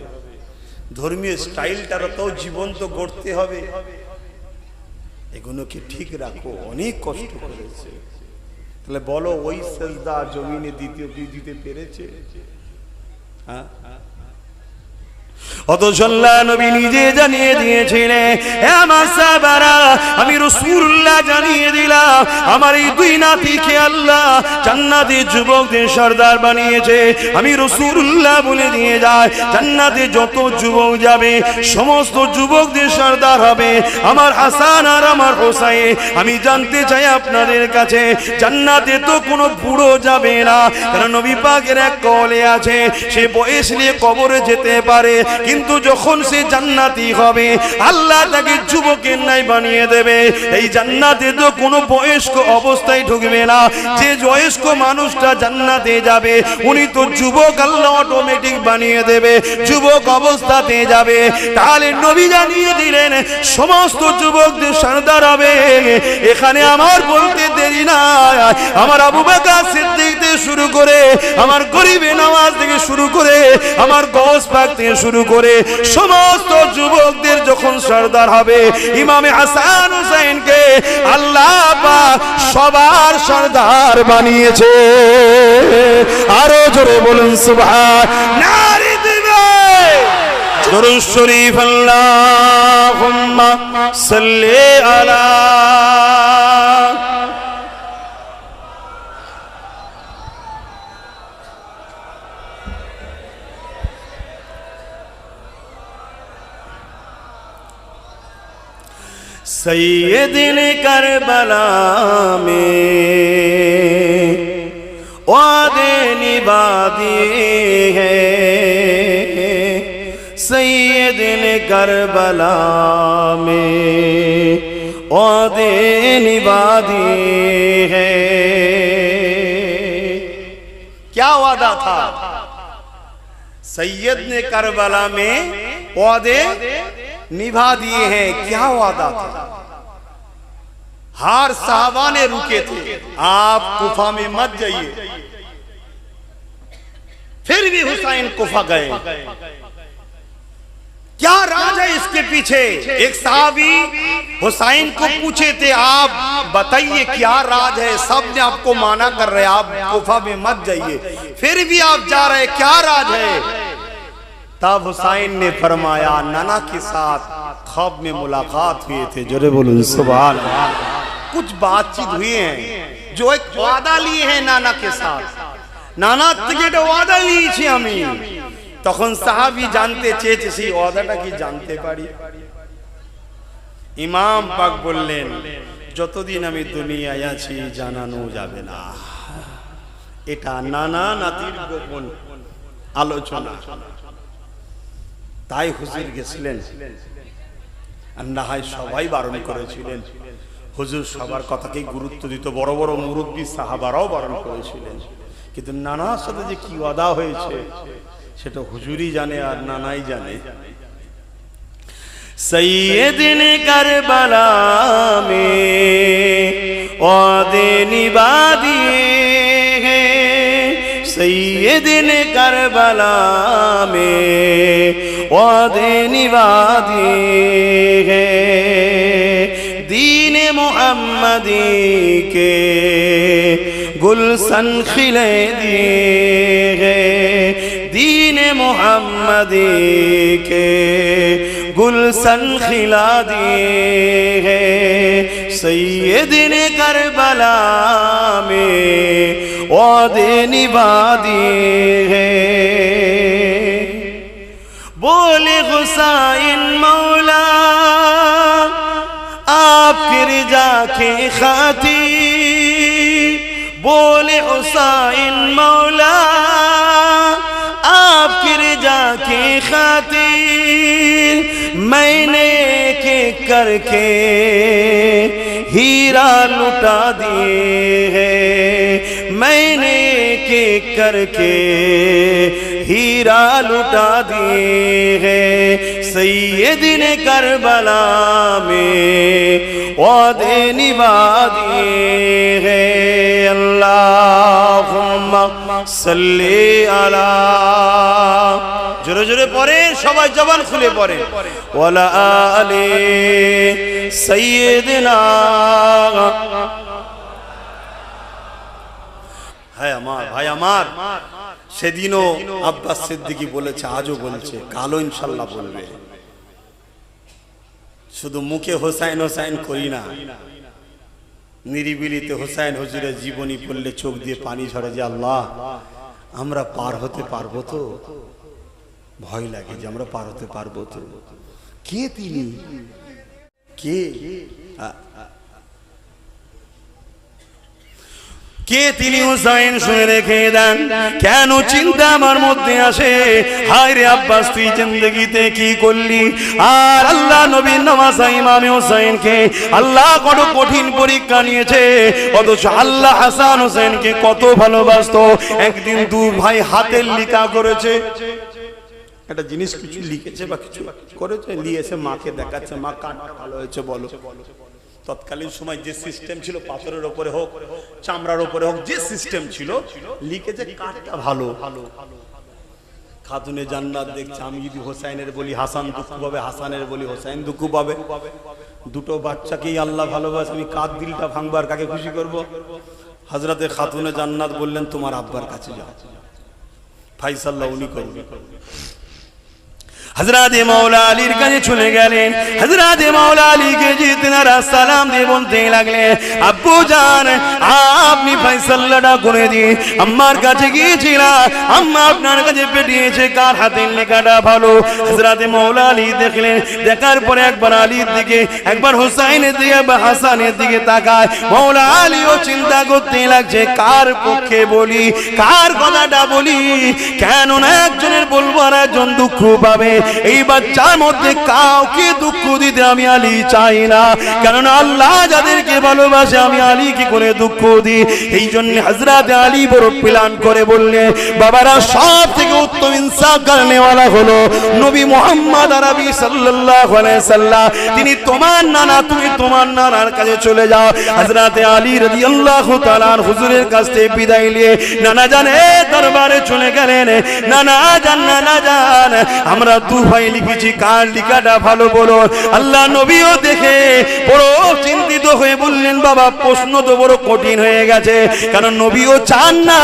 ধর্মীয় স্টাইলটাকেও জীবন্ত করতে হবে। এগুলোকে ঠিক রাখো। অনেক কষ্ট করেছে, তাহলে বলো ওই সিজদা জমিনে দিতে পেরেছে? হ্যাঁ, অথচ আল্লাহ নবী নিজে জানিয়ে দিয়েছিলেন, হে আমার সাহাবারা, আমি রাসূলুল্লাহ জানিয়ে দিলাম আমার এই দুই নাতিকে আল্লাহ জান্নাতে যুবকদের সর্দার বানিয়েছে। আমি রাসূলুল্লাহ বলে দিয়ে যায়, জান্নাতে যত যুবক যাবে সমস্ত যুবকদের সর্দার হবে আমার হাসান আর আমার হোসাইন। আমি জানতে চাই আপনাদের কাছে, জান্নাতে তো কোনো বুড়ো যাবে না, কারণ নবী পাকের এক কওলে আছে, সে বয়স নিয়ে কবরে যেতে পারে, কিন্তু যখন সে জান্নাতি হবে আল্লাহ তাকে যুবকের ন্যায় বানিয়ে দেবে। এই জান্নাতে তো কোনো বয়স্ক অবস্থায় ঢুকবে না, যে বয়স্ক মানুষটা জান্নাতে যাবে উনি তো যুবক, আল্লাহ অটোমেটিক বানিয়ে দেবে, যুবক অবস্থাতে যাবে। তাহলে নবী জানিয়ে দিলেন সমস্ত যুবকদের সর্দার হবে। এখানে আমার বলতে দেরি না, আমার আবু বকর সিদ্দিক থেকে শুরু করে, আমার গরিবে নওয়াজ থেকে শুরু করে, আমার গওস পাক থেকে শুরু করে সমস্ত যুবকদের যখন সর্দার হবে, ইমামে হাসান হুসাইনকে আল্লাহ পাক সবার সর্দার বানিয়েছে। আরো জোরে বলুন সুবহান। নারে দিবে দরুদ শরীফ, আল্লাহুম্মা সাল্লি আলা सैयद करबला में वादे निभा दिए हैं, सैयद करबला में वादे निभा दिए हैं। क्या वादा था? सैयद ने करबला में वादे निभा दिए हैं। क्या वादा था? हर साहबा ने रुके थे, आप कुफा में मत जाइए, फिर भी हुसैन कुफा गए। क्या राज है इसके पीछे? एक साहबी हुसैन को पूछे थे, आप बताइए क्या राज है? सब ने आपको माना कर रहे, आप कुफा में मत जाइए, फिर भी आप जा रहे, क्या राज है? तब हुसैन ने फरमाया, नाना के साथ ख्वाब में मुलाकात हुए थे। जोरे बोलो सुभान अल्लाह। कुछ बातचीत हुई है, जो एक वादा लिए हैं नाना के साथ। नाना टिकट वादा लिয়েছি আমি। তখন সাহাবী জানতে চেয়েছে সেই ওয়াদাটা কি জানতে পারি? ইমাম পাক বললেন, যতদিন আমি দুনিয়ায় আছি জানানো যাবে না। এটা নানা নাতির গোপন আলোচনা। তাই হুজুর গেছিলেন, আর না হয় সবাই বারণ করেছিলেন। হুজুর সবার কথাকে গুরুত্ব দিত, বড় বড় মুরব্বী সাহাবারাও বারণ করেছিলেন। কিন্তু নানার সাথে যে কি ওয়াদা হয়েছে সেটা হুজুরই জানে আর নানাই জানে। सैयद करबला में वादे निभा दिए हैं, सैयद करबला में वादे निभा दिए हैं। दीन मुहम्मदी के गुलशन खिले दिए हैं, दीन मुहम्मदी के गुलशन खिला दिए हैं। सैयद करबला में वादे निभा दिए हैं। बोले हुसैन मौला आपकी रिजा के खातिर, बोले हुसैन मौला आपकी रिजा की खातिर मैंने के करके हीरा लुटा दिए हैं, मैंने के करके हीरा लुटा दिए हैं। सैयद करबला में वादे निभा दिए हैं। अल्लाहुम्मा सल्ली अला, जोरे जोरे पढ़े, सबाई जबान खुले पढ़े, वाला आले सैयदना। है আমার ভাই আমার, সেদিনও আব্বাস সিদ্দিকী বলেছে, আজও বলছে, কালও ইনশাআল্লাহ বলবে। শুধু মুখে হোসাইন হোসাইন করি না, নিরিবিলিতে হোসাইন হুজুরের জীবনী পড়লে চোখ দিয়ে পানি ঝরে যে আল্লাহ আমরা পার হতে পারবো তো? ভয় লাগে যে আমরা পার হতে পারবো তো? কে তিনি? কে কে তিনি? হুসাইন শুনে রেখে দেন। কেন চিন্তা আমার মধ্যে আসে, হায় রে আব্বাস তুই জিন্দেগিতে কি করলি? আর আল্লাহ নবীর নওয়াজা ইমামে হুসাইনকে আল্লাহ কত কঠিন পরীক্ষা নিয়েছে, অথচ আল্লাহ হাসান হুসাইনকে কত ভালোবাসতো। একদিন দু ভাই হাতের লিখা করেছে, একটা জিনিস কিছু লিখেছে বা কিছু করেছে, লিয়েছে, মাকে দেখাচ্ছে, মা কাটটা ভালো হয়েছে বলো। তৎকালীন সময় যে সিস্টেম ছিল, পাথরের উপরে হোক চামড়ার উপরে হোক, যে সিস্টেম ছিল, লিখেছে কাটটা ভালো। খাতুনে জান্নাত দেখছে, আমি যদি হোসাইনের বলি হাসান দুঃখ পাবে, হাসানের বলি হোসাইন দুঃখ পাবে। দুটো বাচ্চাকেই আল্লাহ ভালোবাসে, আমি কার দিলটা ভাঙবার, কাকে খুশি করব? হযরতে খাতুনে জান্নাত বললেন তোমার আব্বার কাছে যাও, ফাইসাল্লাহ উনি করবে। हजरत मौला अलीर কাছে চলে গেলেন। हजरत मौला अली के जितना सालाम দিয়ে বলতে লাগলেন, আব্বু জান আপনি ফয়সালাটা করে দিন। আম্মার কাছে গিয়েছিলাম, আম্মা আপনার কাছে পাঠিয়েছে, কার হাতের লেখাটা ভালো? হযরতে মাওলা আলী দেখলেন, দেখার পরে একবার আলীর দিকে, একবার হুসাইনের দিকে, একবার হাসানের দিকে তাকায়। মাওলা আলীও চিন্তা করতে লাগছে কার পক্ষে বলি, কার কথাটা বলি, কেন না একজনের বলবো আর একজন দুঃখ পাবে। এই বাচ্চার মধ্যে কাউকে দুঃখ দিতে আমি আলী চাই না, কারণ আল্লাহ যাদেরকে ভালোবাসে আমি আলী কি করে দুঃখ দিই। এই জন্য হযরতে আলী বড় প্ল্যান করে বললে, বাবারা সব থেকে উত্তম ইনসাফ করনেওয়ালা হলো নবী মুহাম্মদ আরবি সাল্লাল্লাহু আলাইহি সাল্লাম। তিনি তোমার নানা, তুমি তোমার নানার কাছে চলে যাও। হযরতে আলী রাদিয়াল্লাহু তাআলা হুজুরের কাছ থেকে বিদায় নিয়ে নানা জানের দরবারে চলে গেলেন। নানা জান আমরা দু ভাই লিখেছি, কার লেখাটা ভালো বলো। আল্লাহ নবীও দেখে বড় চিন্তিত হয়ে বললেন, বাবা প্রশ্ন তো বড় কঠিন হয়ে গেছে, কারণ নবীও চান না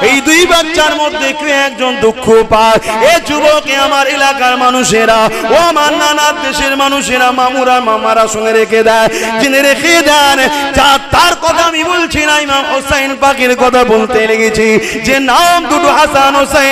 এই দুই বাচ্চার মধ্যে কেউ একজন দুঃখ পায়। এ যুবকে আমার এলাকার মানুষেরা, ও আমার নানার দেশের মানুষেরা, মামুরা মামারা সঙ্গে রেখে দেয়, জেনে রেখে দেন। যা তার কথা আমি বলছি না, ইমাম হোসেন পাকের কথা বলতে লেগেছি, যে নাম দুটো হাসান হোসেন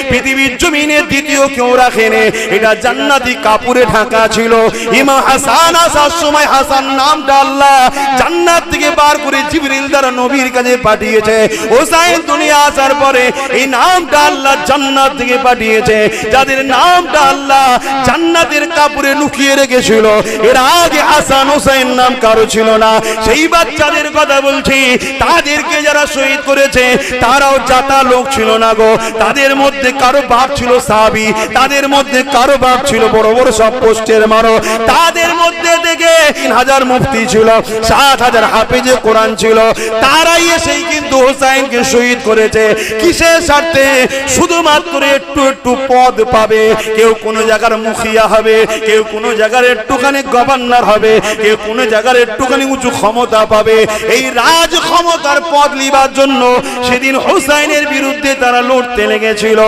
পৃথিবীর জমিনে দ্বিতীয় কেউ রাখেনি। এটা জান্নাতি কাপড়ে ঢাকা ছিল। ইমাম হাসান আসার সময় হাসান নামটা আল্লাহ জান্নাত থেকে বার করে জিবরিল দ্বারা নবীর কাছে পাঠিয়েছে। হোসেন দুনিয়া আসার পরে এই নামটা আল্লাহ জান্নাত থেকে পাঠিয়েছে। যাদের নামটা আল্লাহ জান্নাতের কাপড়ে লুকিয়ে রেখেছিল, এর আগে হাসান হোসেন নাম কারো ছিল না। সেই বাচ্চাদের কথা বলছি, তাদেরকে যারা শহীদ করেছে তারাও জাতা লোক ছিল না গো। তাদের মধ্যে কারো বাপ ছিল সাহাবী, তাদের মধ্যে কারো বাপ ছিল বড় বড় সব পোস্টের মারো, তাদের মধ্যে থেকে 3000 মুফতি ছিল, 7000 হাফেজে কোরআন ছিল। তারাই এসেই কিন্তু হোসেনকে শহীদ করেছে। কিসের স্বার্থে? শুধুমাত্র একটু একটু পদ পাবে। কেউ কোনো জায়গার মুখিয়া হবে, কেউ কোনো জায়গার একটুখানি গভর্নর হবে, কেউ কোনো জায়গার একটুখানি উঁচু ক্ষমতা পাবে। এই রাজ ক্ষমতার পদ লিবার জন্য সেদিন হোসেনের বিরুদ্ধে তারা লড়তে লেগেছিল।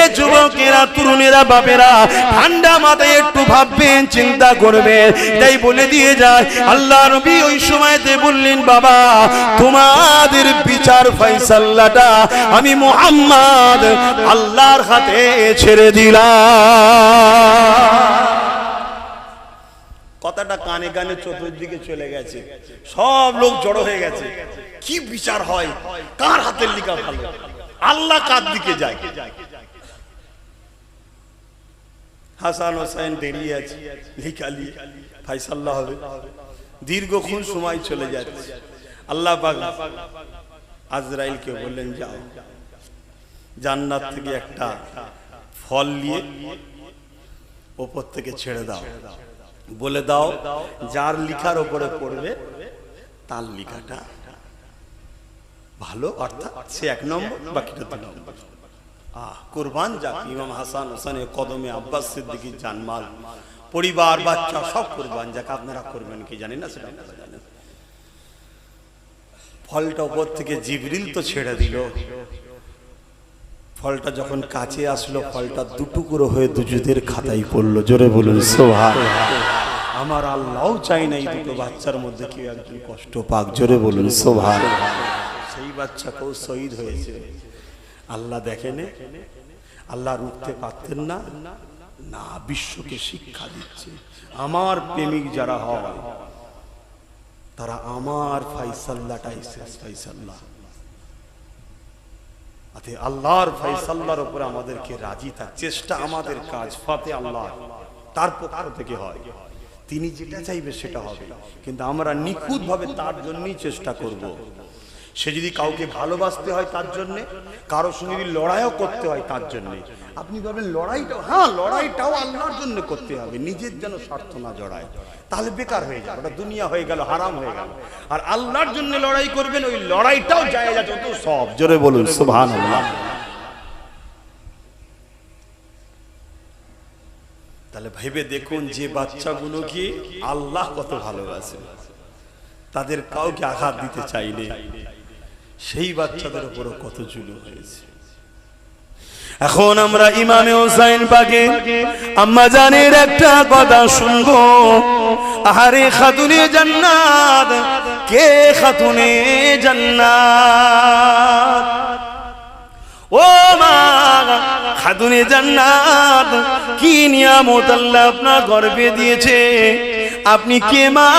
এ যুবকেরা, তরুণেরা, বাপেরা ঠান্ডা মাথায় একটু ভাববেন, চিন্তা করবেন। তাই বলে দিয়ে যায়, আল্লাহ নবী ওই সময়তে বললেন, বাবা তোমাদের বিচার ফয়সালাটা আমি মুহাম্মদ আল্লাহর হাতে ছেড়ে দিলাম। কথাটা কানে কানে চতুর্দিকে চলে গেছে, সব লোক জড়ো হয়ে গেছে। কি বিচার হয়? কার হাতের লেখা ভালো? আল্লাহ কার দিকে যায়? হাসান হোসেন দাঁড়িয়ে আছে, লিখালি ফয়সালা হবে। দীর্ঘক্ষণ সময় চলে যাচ্ছে। আল্লাহ পাক আজরাইলকে বললেন, যাও জান্নাত থেকে একটা ফল নিয়ে উপর থেকে ছেড়ে দাও, বলে দাও যার লিখার উপরে পড়বে তার লিখাটা ভালো, অর্থাৎ সে 1 নম্বর, বাকিটা 2 নম্বর। কুরবান যাক ইমাম হাসান হোসেনের কদমে আব্বাস সিদ্দিকীর জানমাল, পরিবার, বাচ্চা সব কুরবান যাক। আপনারা করবেন কি জানেন না, সেটা আপনারা জানেন। ফলটা উপর থেকে জিবরিল তো ছেড়ে দিল। ফলটা যখন কাছে আসলো, ফলটা 2 টুকরো হয়ে দুজুদের খাতায় পড়লো। জোরে বলুন সুবহানাল্লাহ। আমার আল্লাহও চাই না এই দুটো বাচ্চার মধ্যে কেউ একজন কষ্ট পাক। জোরে বলুন সুবহানাল্লাহ। সেই বাচ্চাকেও শহীদ হয়েছে। আল্লাহ দেখেন, আল্লাহ রুখতে পারতেন না, না বিশ্বকে শিক্ষা দিচ্ছে। আমার প্রেমিক যারা হয় তারা আমার ফয়সালাটাই শেষ ফয়সালা। আল্লাহর ফয়সালার উপরে আমাদেরকে রাজি থাক, চেষ্টা আমাদের কাজ, ফাতে আল্লাহ তার পক্ষ থেকে হয়। তিনি যেটা চাইবে সেটা হবে, কিন্তু আমরা নিখুঁত ভাবে তার জন্যই চেষ্টা করব। সে যদি কাউকে ভালোবাসতে হয় তার জন্য, কারোর সঙ্গে যদি লড়াইও করতে হয় তার জন্য। আপনি ভাবেন লড়াইটাও, হ্যাঁ লড়াইটাও আল্লাহর জন্য করতে হবে, নিজের যেন স্বার্থ না জড়ায়, তাহলে বেকার হয়ে যাবে, ওটা দুনিয়া হয়ে গেল, হারাম হয়ে গেল। আর আল্লাহর জন্য লড়াই করবেন, ওই লড়াইটাও জায়েজ আছে তো সব। জোরে বলুন সুবহানাল্লাহ। তাহলে ভেবে দেখুন যে বাচ্চাগুলোকে আল্লাহ কত ভালোবাসে, তাদের কাউকে আঘাত দিতে চাইলে সেই বাচ্চাদের উপরও কত জুলুম হয়েছে। এখন আমরা ইমামে হোসেন পাকে আম্মা জানের একটা কথা শুনবো। আহারে খাতুনে জান্নাত, কে খাতুনে জান্নাত? ও মা খাতুনে জান্নাত, কি নিয়ামত আল্লাহ আপনার গর্ভে দিয়েছে। আপনি কে মা?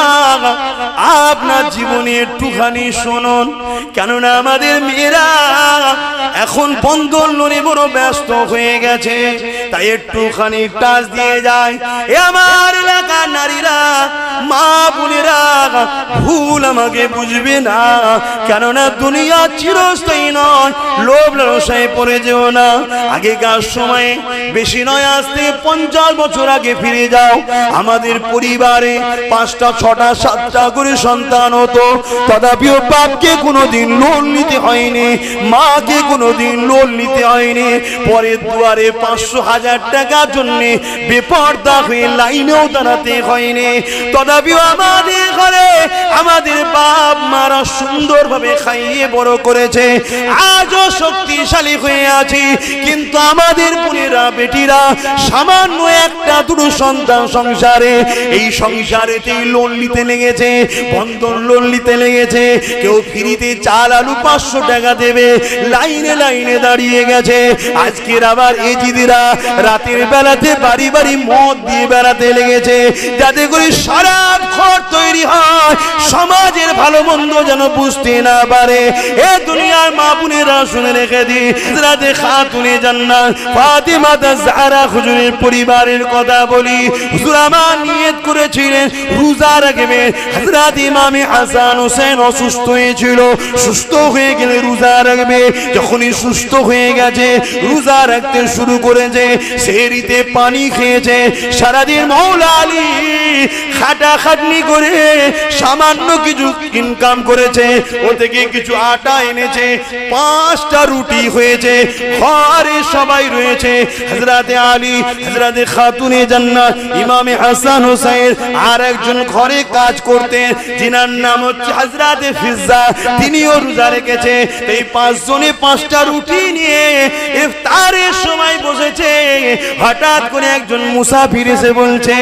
আপনার জীবনে একটুখানি শুনুন, কেননা আমাদের মেয়েরা এখন বন্ধন লোনে বড় ব্যস্ত হয়ে গেছে, তাই একটুখানি টাচ দিয়ে যায়। এ আমার এলাকার নারীরা, মা বোনেরা, ভুল আমাকে বুঝবে না, কেননা দুনিয়া চিরস্থায়ী নয়, লোভ লালসায় পড়ে যেও না। আগেকার সময়ে বেশি নয়, আজ থেকে 50 বছর আগে ফিরে যাও, আমাদের পরিবারে 5টা 6টা 7টা করে সন্তান হতো, তথাপিও বাপকে কোনোদিন লোন নিতে হয়নি, মাকে কোনোদিন লোন নিতে হয়নি। পরের দুয়ারে 500-1000 টাকার জন্য বেপরদা হয়ে লাইনেও দাঁড়াতে হয়নি। তথাপিও আমাদের ঘরে আমাদের বাপ মারা সুন্দরভাবে খাইয়ে বড় করেছে, আজও শক্তিশালী হয়ে আছি। কিন্তু আমাদের বোনেরা বেটিরা সামান্য 1টা 2 সন্তান সংসারে, এই সংসারেতেই লোন নিতে লেগেছে, বন্ধন লোন নিতে লেগেছে। কেউ ফ্রিতে চাল আলু 500 টাকা দেবে, লাইনে লাইনে দাঁড়িয়ে গেছে। আজকের আবার এই জিদিরা রাতের বেলাতে বাড়ি বাড়ি মদ দিয়ে বেড়াতে লেগেছে, যাতে করে শরাব খোর তৈরি হয়, সমাজের ভালো মন্দ যেন বুঝতে না পারে। এ দুনিয়ার মা বোনেরা শুনে রেখে দি, হযরতে খাতুনে জান্নাত ফাতিমা জাহরা হুজুরের পরিবারের কথা বলি। হুজুর আমার নিয়ত করেছিলেন রোজা রাখবে। হযরত ইমামে হাসান হোসেন অসুস্থ হয়েছিল, সুস্থ হয়ে গেলে রোজা রাখবে। যখনই সুস্থ হয়ে গেছে, রোজা রাখতে শুরু করেছে, সেহরিতে পানি খেয়েছে। সারাদিন মৌলা আলী খাটাখাটনি করে সামান্য কিছু ইনকাম করেছে, ও থেকে কিছু আটা এনেছে, 5টা রুটি হয়েছে, ঘরে সবাই রয়েছে। হযরতে আলী, হযরতে খাতুনে জান্নাত ইমামে হাসান হোসেন, আর একজন ঘরে কাজ করতেন, যিনার নাম হচ্ছে হযরতে ফিজ্জা, তিনিও রোজা রেখেছে। এই 5 জনে 5টা রুটি নিয়ে ইফতারের সময় বসেছে। হঠাৎ করে একজন মুসাফির এসে বলছে,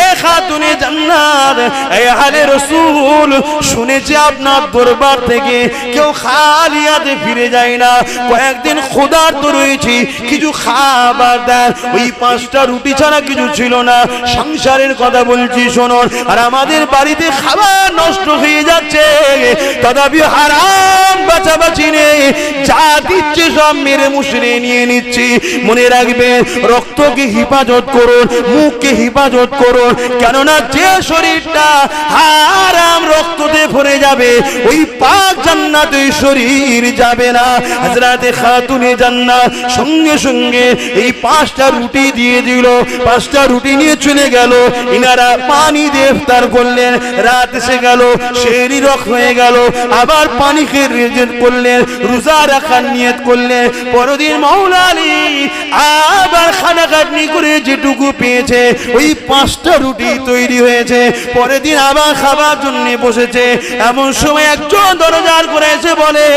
এ খাতুনে জান্নাত, এ আহলে রাসূল, শুনেছি আপনার দরবার থেকে কেউ খালি হাতে ফিরে যায় না, কয়েকদিন ক্ষুধার্ত রয়েছি, কিছু খাবার দেন। ওই 5টা রুটি ছাড়া কিছু ছিল না। সংসারের কথা বলছি শুনুন, আর আমাদের বাড়িতে খাবার নষ্ট হয়ে যাচ্ছে, তথাপি হারাম বাঁচাবাচি নেই, যা দিচ্ছে সব মেরে মুশরে নিয়ে নিচ্ছি। মনে রাখবেন, রক্তকে হেফাজত করুন, মুখকে হেফাজত করুন, কেননা যে শরীরটা হারাম রক্ততে ভরে যাবে, ওই পাক জান্নাতে শরীর যাবে না। হযরতে খাতুনে জান্নাত সঙ্গে সঙ্গে এই 5টা রুটি দিয়ে দিল, 5টা রুটি নিয়ে চলে গেল। ইনারা পানি দিয়ে ইফতার করলেন। রাত এসে গেল, সেহরি রক হয়ে গেল, আবার পানি খেয়ে রেজেট করলেন, রোজা রাখার নিয়ত করলেন। পরদিন মৌলা আলী আবার খানাখাটনি করে যেটুকু পেয়েছে, ওই 5টা রুটি তৈরি হয়েছে। পরের দিন আবার খাবার জন্য বসেছে। এমন সময় একজন দরজার করে এসে বলে,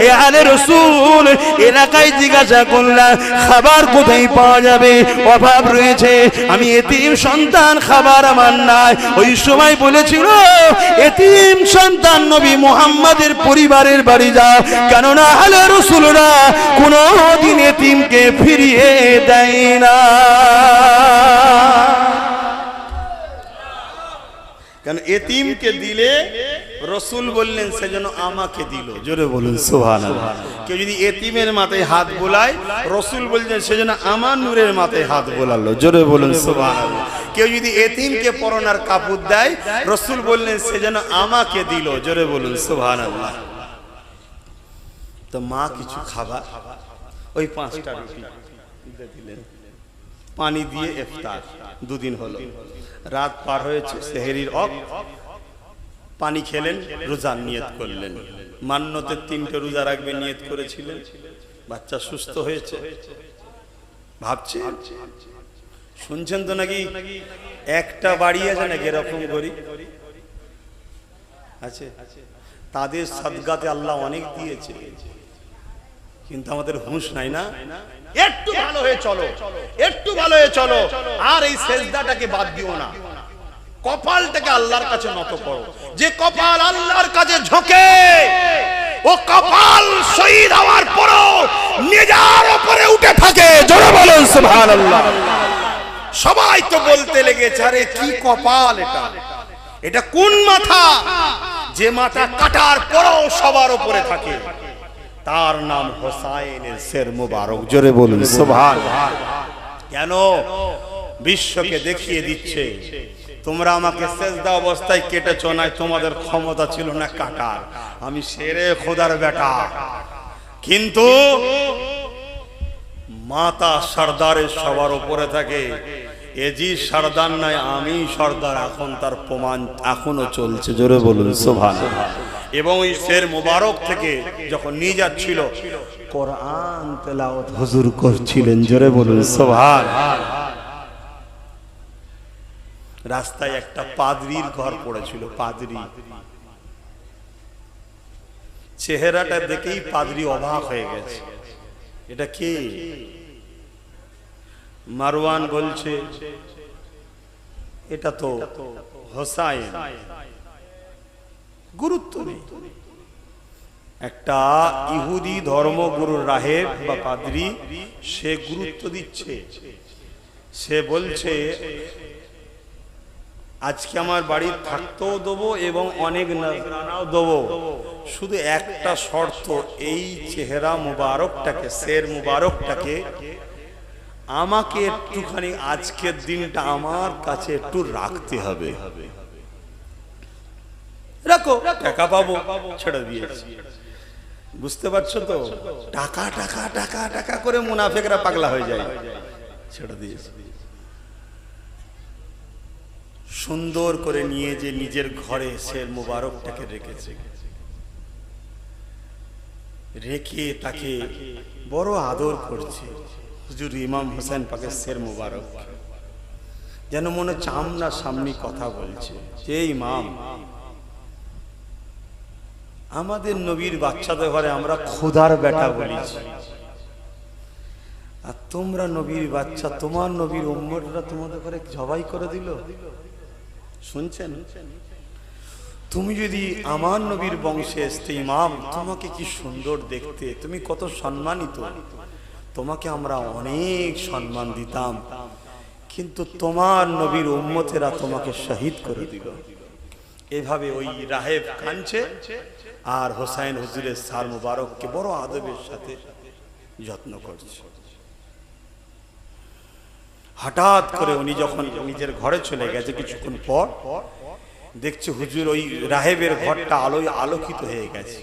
এ আহলে রাসূল, এলাকায় জিজ্ঞাসা করলাম খাবার কোথায় পাওয়া যাবে, অভাব রয়েছে, আমি এতিম সন্তান, খাবার আমার নাই। ওই সময় বলেছিল, এতিম সন্তান নবী মুহাম্মাদের পরিবারের বাড়ি যাও, কেননা আহলে রাসূলরা কোনদিন এতিমকে ফিরিয়ে দেয় না। কেন এতিমকে দিলে রসুল বললেন সেজন্য আমাকে দিল। জোরে বলুন সুবহানাল্লাহ। কেউ যদি এতিমের মাথায় হাত বোলায়, রসুল বলছেন সেজন্য আমার নূরের মাথায় হাত বোলালো। জোরে বলুন সুবহানাল্লাহ। কেউ যদি এতিমকে পরনার কাপড় দেয়, রসুল বললেন সেজন্য আমাকে দিল। জোরে বলুন সুবহানাল্লাহ। তো মা কিছু খাবার, ওই 5টা রুটি দিলেন, পানি দিয়ে ইফতার। 2 দিন হলো, রাত পার হয়েছে, সেহরির পানি খেলেন, রোজার নিয়ত করলেন। মান্যতের 3টে রোজা রাখবেন নিয়ত করেছিলেন। বাচ্চা সুস্থ হয়েছে, ভাবছে, শুনছেন তো নাকি একটা বাড়ি আছে নাকি এরকম গরিব আছে, তাদের সাদগাতে আল্লাহ অনেক দিয়েছে, কিন্তু আমাদের হুঁশ নাই না। একটু ভালো হয়ে চলো, একটু ভালো হয়ে চলো, আর এই সেজদাটাকে বাদ দিও না। কপালটাকে আল্লাহর কাছে নত করো। যে কপাল আল্লাহর কাছে ঝোঁকে ও কপাল শহীদ হওয়ার পরও নিজের উপরে উঠে থাকে। জোরে বলুন সুবহানাল্লাহ। সবাই তো বলতে লেগেছে, আরে কি কপাল এটা, এটা কোন মাথা যে মাথা কাটার পরও সবার উপরে থাকে। তার নাম হোসাইনের শের মুবারক। জোরে বলুন সুবহানাল্লাহ। কেন? বিশ্বকে দেখিয়ে দিচ্ছে তোমরা আমাকে সেজদা অবস্থায় কেটেছো, না তোমাদের ক্ষমতা ছিল না কাটার, আমি শেরে খোদার বেটা। কিন্তু মাতা সর্দারের সবার উপরে থাকে, এজি সর্দার নাই আমি সর্দার, এখন তার প্রমাণ এখনো চলছে। জোরে বলুন সুবহানাল্লাহ। এবং এই শের মুবারক থেকে যখন নিয়ে যাচ্ছিল কোরআন তেলাওয়াত হুজুর করছিলেন। জোরে বলুন সুবহানাল্লাহ। রাস্তায় একটা পাদ্রীর ঘর পড়েছিল। পাদ্রী চেহারাটা দেখেই পাদ্রী অবাক হয়ে গেছে, এটা কে? মারওয়ান বলছে এটা তো হোসাইন। গুরুত্ব নেই, একটা ইহুদি ধর্মগুরুর রাহেব বা পাদ্রী, সে গুরুত্ব দিচ্ছে। সে বলছে আজকে আমার বাড়ি থাকতেও দেবো এবং অনেক নজরানাও দেবো, শুধু একটা শর্ত, এই চেহারা মুবারকটাকে, শের মুবারকটাকে আমাকে একটুখানি আজকের দিনটা আমার কাছে একটু রাখতে হবে। রাখো, টাকা পাবো। ছেড়ে দিয়েছি। বুঝতে পারছো তো? টাকা টাকা টাকা টাকা করে মুনাফিকরা পাগলা হয়ে যায়। ছেড়ে দিয়েছি। সুন্দর করে নিয়ে যে নিজের ঘরে শের মুবারকটাকে রেখেছে, রেখে তাকে বড় আদর করছে। হুজুর ইমাম হোসেন পাকের শের মুবারক যেন মনে চামনা সামনে কথা বলছে যে ইমাম, আমাদের নবীর বাচ্চাদের ঘরে আমরা খোদার বেটা বলেছি, আর তোমরা নবীর বাচ্চা, তোমার নবীর উম্মতরা তোমাদের ঘরে জবাই করে দিল। শুনছেন? তুমি যদি আমার নবীর বংশে আসতে ইমাম, তোমাকে কি সুন্দর দেখতে, তুমি কত সম্মানিত, তোমাকে আমরা অনেক সম্মান দিতাম, কিন্তু তোমার নবীর উম্মতেরা তোমাকে শহীদ করে দিল। এভাবে ওই রাহেব কাঁদছে আর হোসাইন হুজুরের সার মুবারককে বড় আদবের সাথে যত্ন করছে। হঠাৎ করে উনি যখন নিজের ঘরে চলে গেছে, কিছুক্ষণ পর দেখছে হুজুর ওই রাহেবের ঘরটা আলোয় আলোকিত হয়ে গেছে।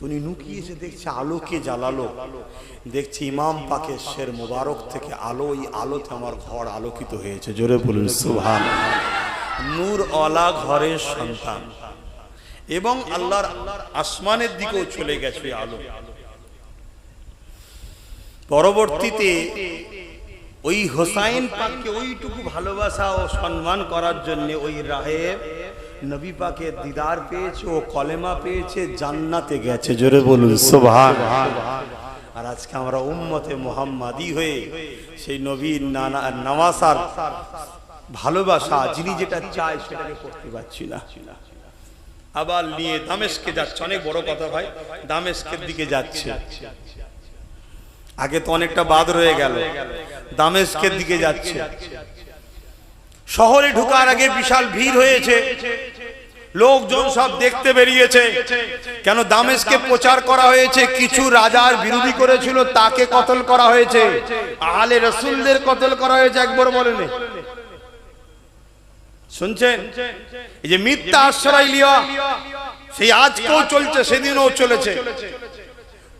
উনি নুকিয়েছে, দেখছে আলোকে জ্বালালো, দেখছে ইমাম পাকের শের মুবারক থেকে আলো, ওই আলোতে আমার ঘর আলোকিত হয়েছে। জোরে বলুন সুবহানাল্লাহ। নূর আলা ঘরের সন্তান এবং আল্লাহর আসমানের দিকেও চলে গেছে আলো। পরবর্তীতে ওই হোসাইন পাককে ওইটুকু ভালোবাসা ও সম্মান করার জন্য ওই রাহেব নবী পাকের দিদার পেয়েছে, ও কলেমা পেয়েছে, জান্নাতে গেছে। জোরে বলুন সুবহানাল্লাহ। আর আজকে আমরা উম্মতে মুহাম্মাদি হয়ে সেই নবীর নওয়াসার ভালোবাসা, যিনি যেটা চায় সেটাকে করতে পারছি না। আবার নিয়ে দামেস্কে যাচ্ছে, অনেক বড় কথা ভাই, দামেস্কের দিকে যাচ্ছে। আগে তো অনেকটা বাদ রয়ে গেল, দামেস্কের দিকে যাচ্ছে। শহরে ঢোকার আগে বিশাল ভিড় হয়েছে, লোকজন সব দেখতে বেরিয়েছে। কেন? দামেস্কে প্রচার করা হয়েছে, কিছু রাজার বিরোধী করেছিল তাকে কতল করা হয়েছে, আহলে রাসূলদের কতল করা হয়েছে। একবার বলেন, শুনছেন? এই যে মিথ্যা আশ্রয় লিয়া, সেই আজকেও চলছে, সেদিনও চলেছে।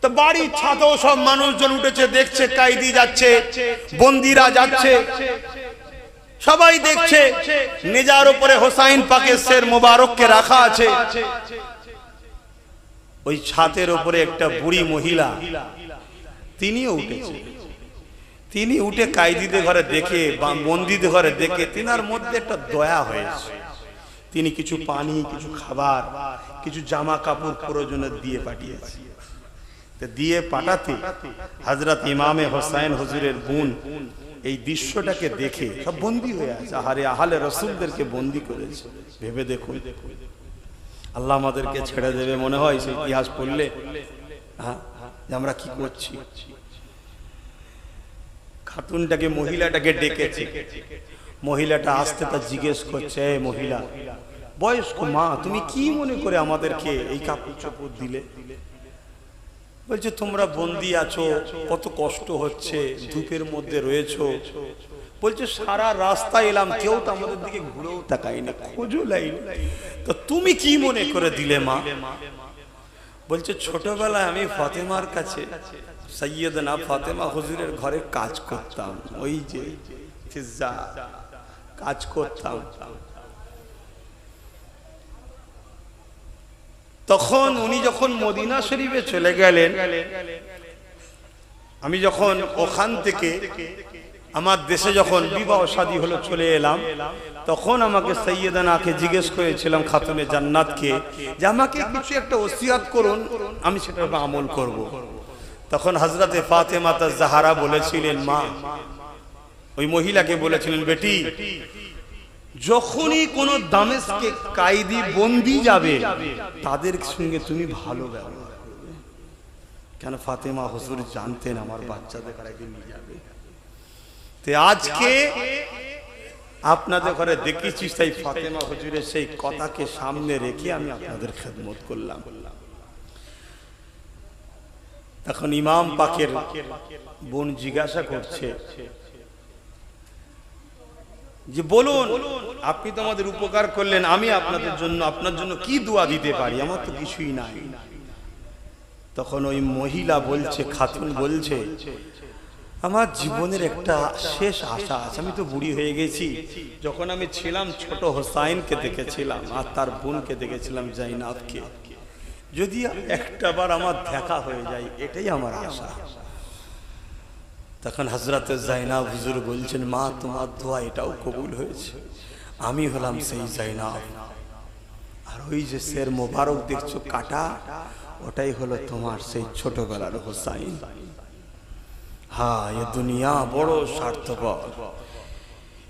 তো বাড়ির ছাদেও সব মানুষজন উঠেছে, দেখছে কায়দি যাচ্ছে, বন্দীরা যাচ্ছে, সবাই দেখছে। নেজার উপরে হোসাইন পাকের শের মুবারককে রাখা আছে। ওই ছাদের উপরে একটা বুড়ি মহিলা, তিনিও উঠেছে। তিনি উঠে কায়দিদের ঘরে দেখে বা বন্দীদের ঘরে দেখে তিনার মধ্যে একটা দয়া হয়েছে। তিনি কিছু পানি, কিছু খাবার, কিছু জামা কাপড় প্রয়োজনে দিয়ে পাঠিয়েছে। দিয়ে পাঠাতে হযরত ইমামে হোসাইন হুজুরের বোন এই দৃশ্যটাকে দেখে সব বন্দী হয়ে আছে, আহারে আহলে রাসূলদেরকে বন্দী করেছে। ভেবে দেখুন, আল্লাহ আমাদেরকে ছেড়ে দেবে মনে হয় সেই ইতিহাস পড়লে? হ্যাঁ, যে আমরা কি করছি। খাতুনটাকে, মহিলাটাকে ডেকেছে, মহিলাটা আসতে তা জিজ্ঞেস করছে, এই মহিলা বয়স্ক মা, তুমি কি মনে করে আমাদেরকে এই কাপড় চোপড় দিলে? বলছে তোমরা বন্দি আছো, কত কষ্ট হচ্ছে, ধূপের মধ্যে রয়েছো। বলছে সারা রাস্তা এলাম, কেউ তো আমাদের দিকে ঘুরেও তাকায় না, খোঁজও লাইনি, তো তুমি কি মনে করে দিলে মা? বলছে ছোটবেলায় আমি ফাতেমার কাছে, সৈয়দনা ফাতেমা হুজুরের ঘরে কাজ করতাম, ওই যে ফিজ্জা কাজ করতাম। তখন উনি যখন মদিনা শরীফে চলে গেলেন, আমি যখন ওখান থেকে আমার দেশে যখন বিবাহ শাদী হলো চলে এলাম, তখন আমাকে সৈয়দনাকে জিজ্ঞেস করেছিলাম, খাতুনে জান্নাতকে, যে আমাকে কিছু একটা ওসিয়াত করুন, আমি সেটার উপর আমল করব। তখন হযরতে ফাতেমা জাহরা বলেছিলেন, মা ওই মহিলাকে বলেছিলেন, বেটি যখনই কোন দামেস্কে কায়দি বন্দি যাবে তাদের সঙ্গে তুমি ভালো ব্যবহার করবে। কেন ফাতেমা হুজুর জানতেন আমার বাচ্চাদের ঘরে নিয়ে যাবে। তো আজকে আপনাদের ঘরে দেখেছি সেই ফাতেমা হুজুরের সেই কথাকে সামনে রেখে আমি আপনাদের খেদমত করলাম। এখন ইমাম পাকের বোন জিজ্ঞাসা করছে যে বলুন, আপনি তো আমাদের উপকার করলেন, আমি আপনাদের জন্য, আপনার জন্য কি দোয়া দিতে পারি? আমার তো কিছুই নাই। তখন ওই মহিলা বলছে, খাতুন বলছে, আমার জীবনের একটা শেষ আশা আছে, আমি তো বুড়ি হয়ে গেছি, যখন আমি ছিলাম ছোট হোসাইনকে দেখেছিলাম আর তার বোনকে দেখেছিলাম জাইনাবকে, যদি একটাবার আমার দেখা হয়ে যায় এটাই আমার আশা। তখন হযরতে জাইনাব হুজুর বলছেন, মা তোমার দোয়া এটাও কবুল হয়েছে, আমি হলাম সেই জাইনাব, আর ওই যে শের মোবারক দেখছো কাটা, ওটাই হলো তোমার সেই ছোটবেলার হোসাইন। হ্যাঁ, এ দুনিয়া বড় স্বার্থপর,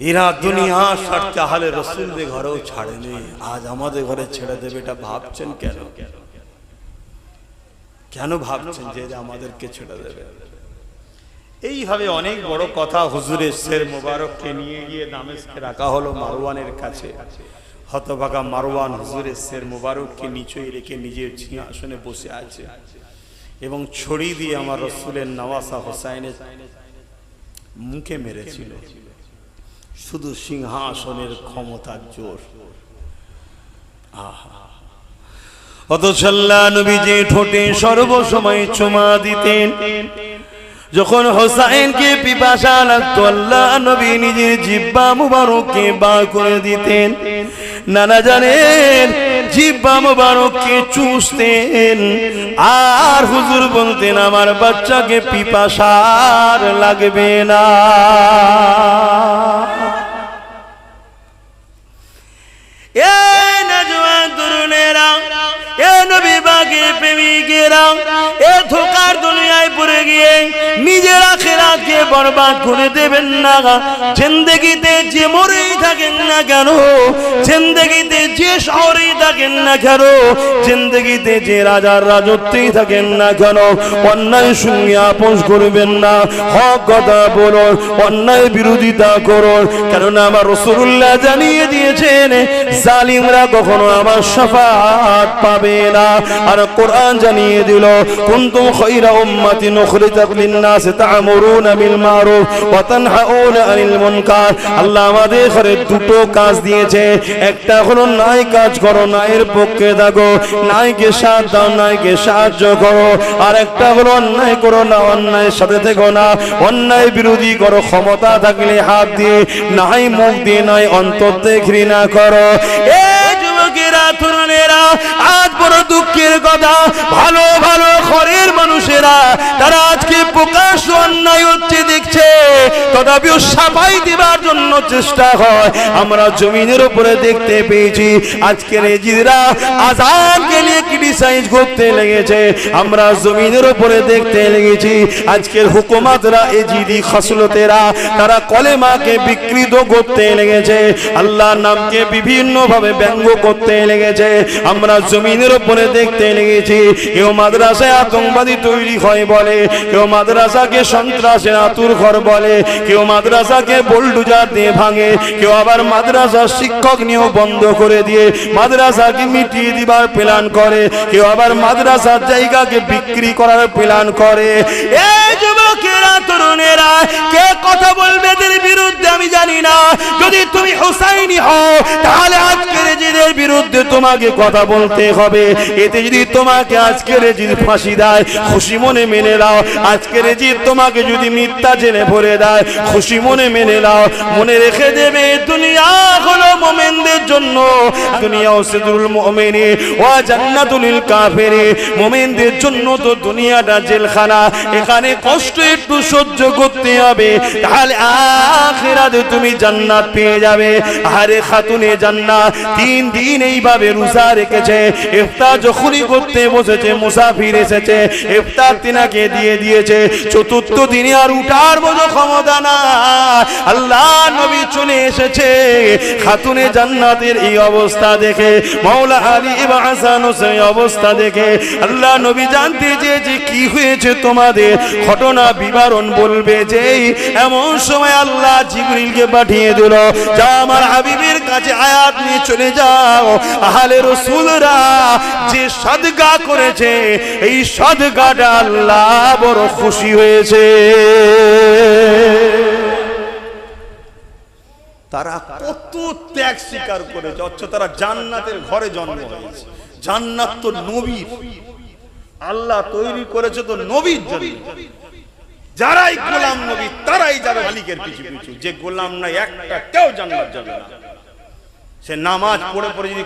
এরা দুনিয়া স্বার্থে আহলে রাসূলদের ঘরেও ছাড়েনি, আজ আমাদের ঘরে ছেড়ে দেবে, এটা ভাবছেন কেন? কেন ভাবছেন যে আমাদেরকে ছেড়ে দেবে? এইভাবে অনেক বড় কথা। হুজুরের শের মোবারককে নিয়ে গিয়ে দামেস্কে রাখা হলো মারওয়ানের কাছে। হতভাগা মারওয়ান হুজুরের শের মোবারককে নিচেই রেখে নিজের সিংহাসনে বসে আছে এবং ছড়ি দিয়ে আমার রাসূলের নওয়াসা হোসাইনের মুখে মেরেছিল, শুধু সিংহাসনের ক্ষমতার জোর। আহা, অথচ আল্লাহ নবী যে ঠোঁটে সর্বসময় চুমা দিতেন, যখন হোসাইনকে পিপাসা লাগতো আল্লাহ নবী নিজের জিহ্বা মুবারককে বার করে দিতেন। নানা জানেন জিহ্বা মুবারককে চুষতেন আর হুজুর বলতেন, আমার বাচ্চাকে পিপাসার লাগবে না। এ নওজওয়ান তরুণেরা, এ নবী পাকের প্রেমিকেরা, এ ধোঁকার দুনিয়ায় পড়ে গিয়ে নিজের আখিরাতকে বরবাদ করে দেবেন না। জিন্দেগিতে যে মরেই থাকেন না কেন, জিন্দেগিতে যে শহরেই থাকেন না কেন, জিন্দেগিতে যে রাজার রাজত্বেই থাকেন না কেন, অন্যায় সঙ্গে আপোষ করবেন না, হক কথা বলুন, অন্যায় বিরোধিতা করুন। কেননা আমার রাসূলুল্লাহ জানিয়ে দিয়েছেন, জালিমরা কখনো আমার শাফাআত পাবে না। আর কোরআন জানিয়ে দিল, কুনতুম খায়রা উম্মাতিন উখরিজাত লিন-নাস তা'মুরুনা বিল মারুফ ওয়া তানহাউনা আনিল মুনকার। আল্লাহ আমাদের ঘরে দুটো কাজ দিয়েছে, একটা হলো ন্যায় কাজ করো, ন্যায়ের পক্ষে থাকো, ন্যায়কে সাথ দাও, ন্যায়কে সাহায্য করো। আর একটা হলো অন্যায় করো না, অন্যায়ের সাথে থেকো না, অন্যায় বিরোধী করো, ক্ষমতা থাকলে হাত দিয়ে, নাই মুখ দিয়ে, নয় অন্তর দিয়ে ঘৃণা করো। এই যুবকেরা, তরুণেরা, আজ বড় দুঃখের কথা, ভালো ভালো ঘরের মানুষেরা তারা আজকে প্রকাশ্য অন্যায় হচ্ছে দেখছে, তথাপিও সাফাই দেবার জন্য চেষ্টা হয়। আমরা জমিনের উপরে দেখতে পেয়েছি আজকের এজিদরা আযানকে নিয়ে ক্রিটিসাইজ করতে লেগেছে। আমরা জমিনের উপরে দেখতে লেগেছি আজকের হুকুমাতরা এজিদি খাসলতেরা তারা কলেমাকে বিকৃত করতে লেগেছে, আল্লাহর নামকে বিভিন্ন ভাবে ব্যঙ্গ করতে লেগেছে। আমরা জমিনের উপরে দেখতে লেগেছি কেউ মাদ্রাসায় আতঙ্কবাদী তৈরি হয় বলে, কেউ মাদ্রাসাকে সন্ত্রাসের আতুর ঘর বলে, কেউ মাদ্রাসাকে বুলডোজার দিয়ে ভাঙে, কেউ আবার মাদ্রাসার শিক্ষক নিয়েও বন্ধ করে দিয়ে মাদ্রাসাকে মিটিয়ে দিবার প্ল্যান করে, কেউ আবার মাদ্রাসার জায়গাকে বিক্রি করার প্ল্যান করে। এই যুবকেরা তরুণেরা কে কথা বলবে এদের বিরুদ্ধে আমি জানি না। যদি তুমি হুসাইনি হও তাহলে আজকের এজিদের বিরুদ্ধে তোমাকে কথা বলতে হবে। এতে যদি তোমাকে আজকের এজিদ ফাঁসি দেয় খুশি মনে মেনে নাও, আজকের এজিদ তোমাকে যদি মিথ্যা জেলে ভরে দেয় খুশি মনে মেনে নাও। মনে রেখে দেবে দুনিয়া হলো মুমিনদের জন্য, দুনিয়া উসদুল মুমিনি ওয়া জান্নাতুল কাফিরি। মুমিনদের জন্য তো দুনিয়াটা জেলখানা, এখানে কষ্ট একটু সহ্য করতে হবে তাহলে আখিরাতে তুমি জান্নাত পেয়ে যাবে। আরে খাতুনে জান্নাত 3 দিন এইভাবে রোজা রেখেছে, ইফতার যখনই করতে বসেছে মুসাফির এসেছে ইফতার তিনাকে দিয়ে দিয়েছে, চতুর্থ দিনে আর উঠার মতো ক্ষমতা না, আল্লাহ নবী চলে এসেছে। খাতুনে জান্নাতের এই অবস্থা দেখে মাওলা আলী ইবনে হাসান হোসেন অবস্থা দেখে আল্লাহ নবী জানতে চেয়েছে কি হয়েছে তোমাদের, ঘটনা বিবরণ বলবে। যে এমন সময় আল্লাহ জিবরিলকে পাঠিয়ে দিল, যা আমার হাবিবের কাছে আয়াত নিয়ে চলে যাও, আহলে রাসূলরা যে সাদকা করেছে এই সাদকাটা আল্লাহ বড় খুশি হয়েছে। তারা কত ত্যাগ স্বীকার করেছে, অথচ তারা জান্নাতের ঘরে জন্ম হয়েছে। জান্নাত তো নবীর, আল্লাহ তৈরি করেছে তো নবীর জন্য। যারাই গোলাম নবী তারাই যাবে মালিকের পিছু পিছু, যে গোলাম নাই একটা কেউ জান্নাত যাবে না। সে নামাজ পড়ে পড়ে যদি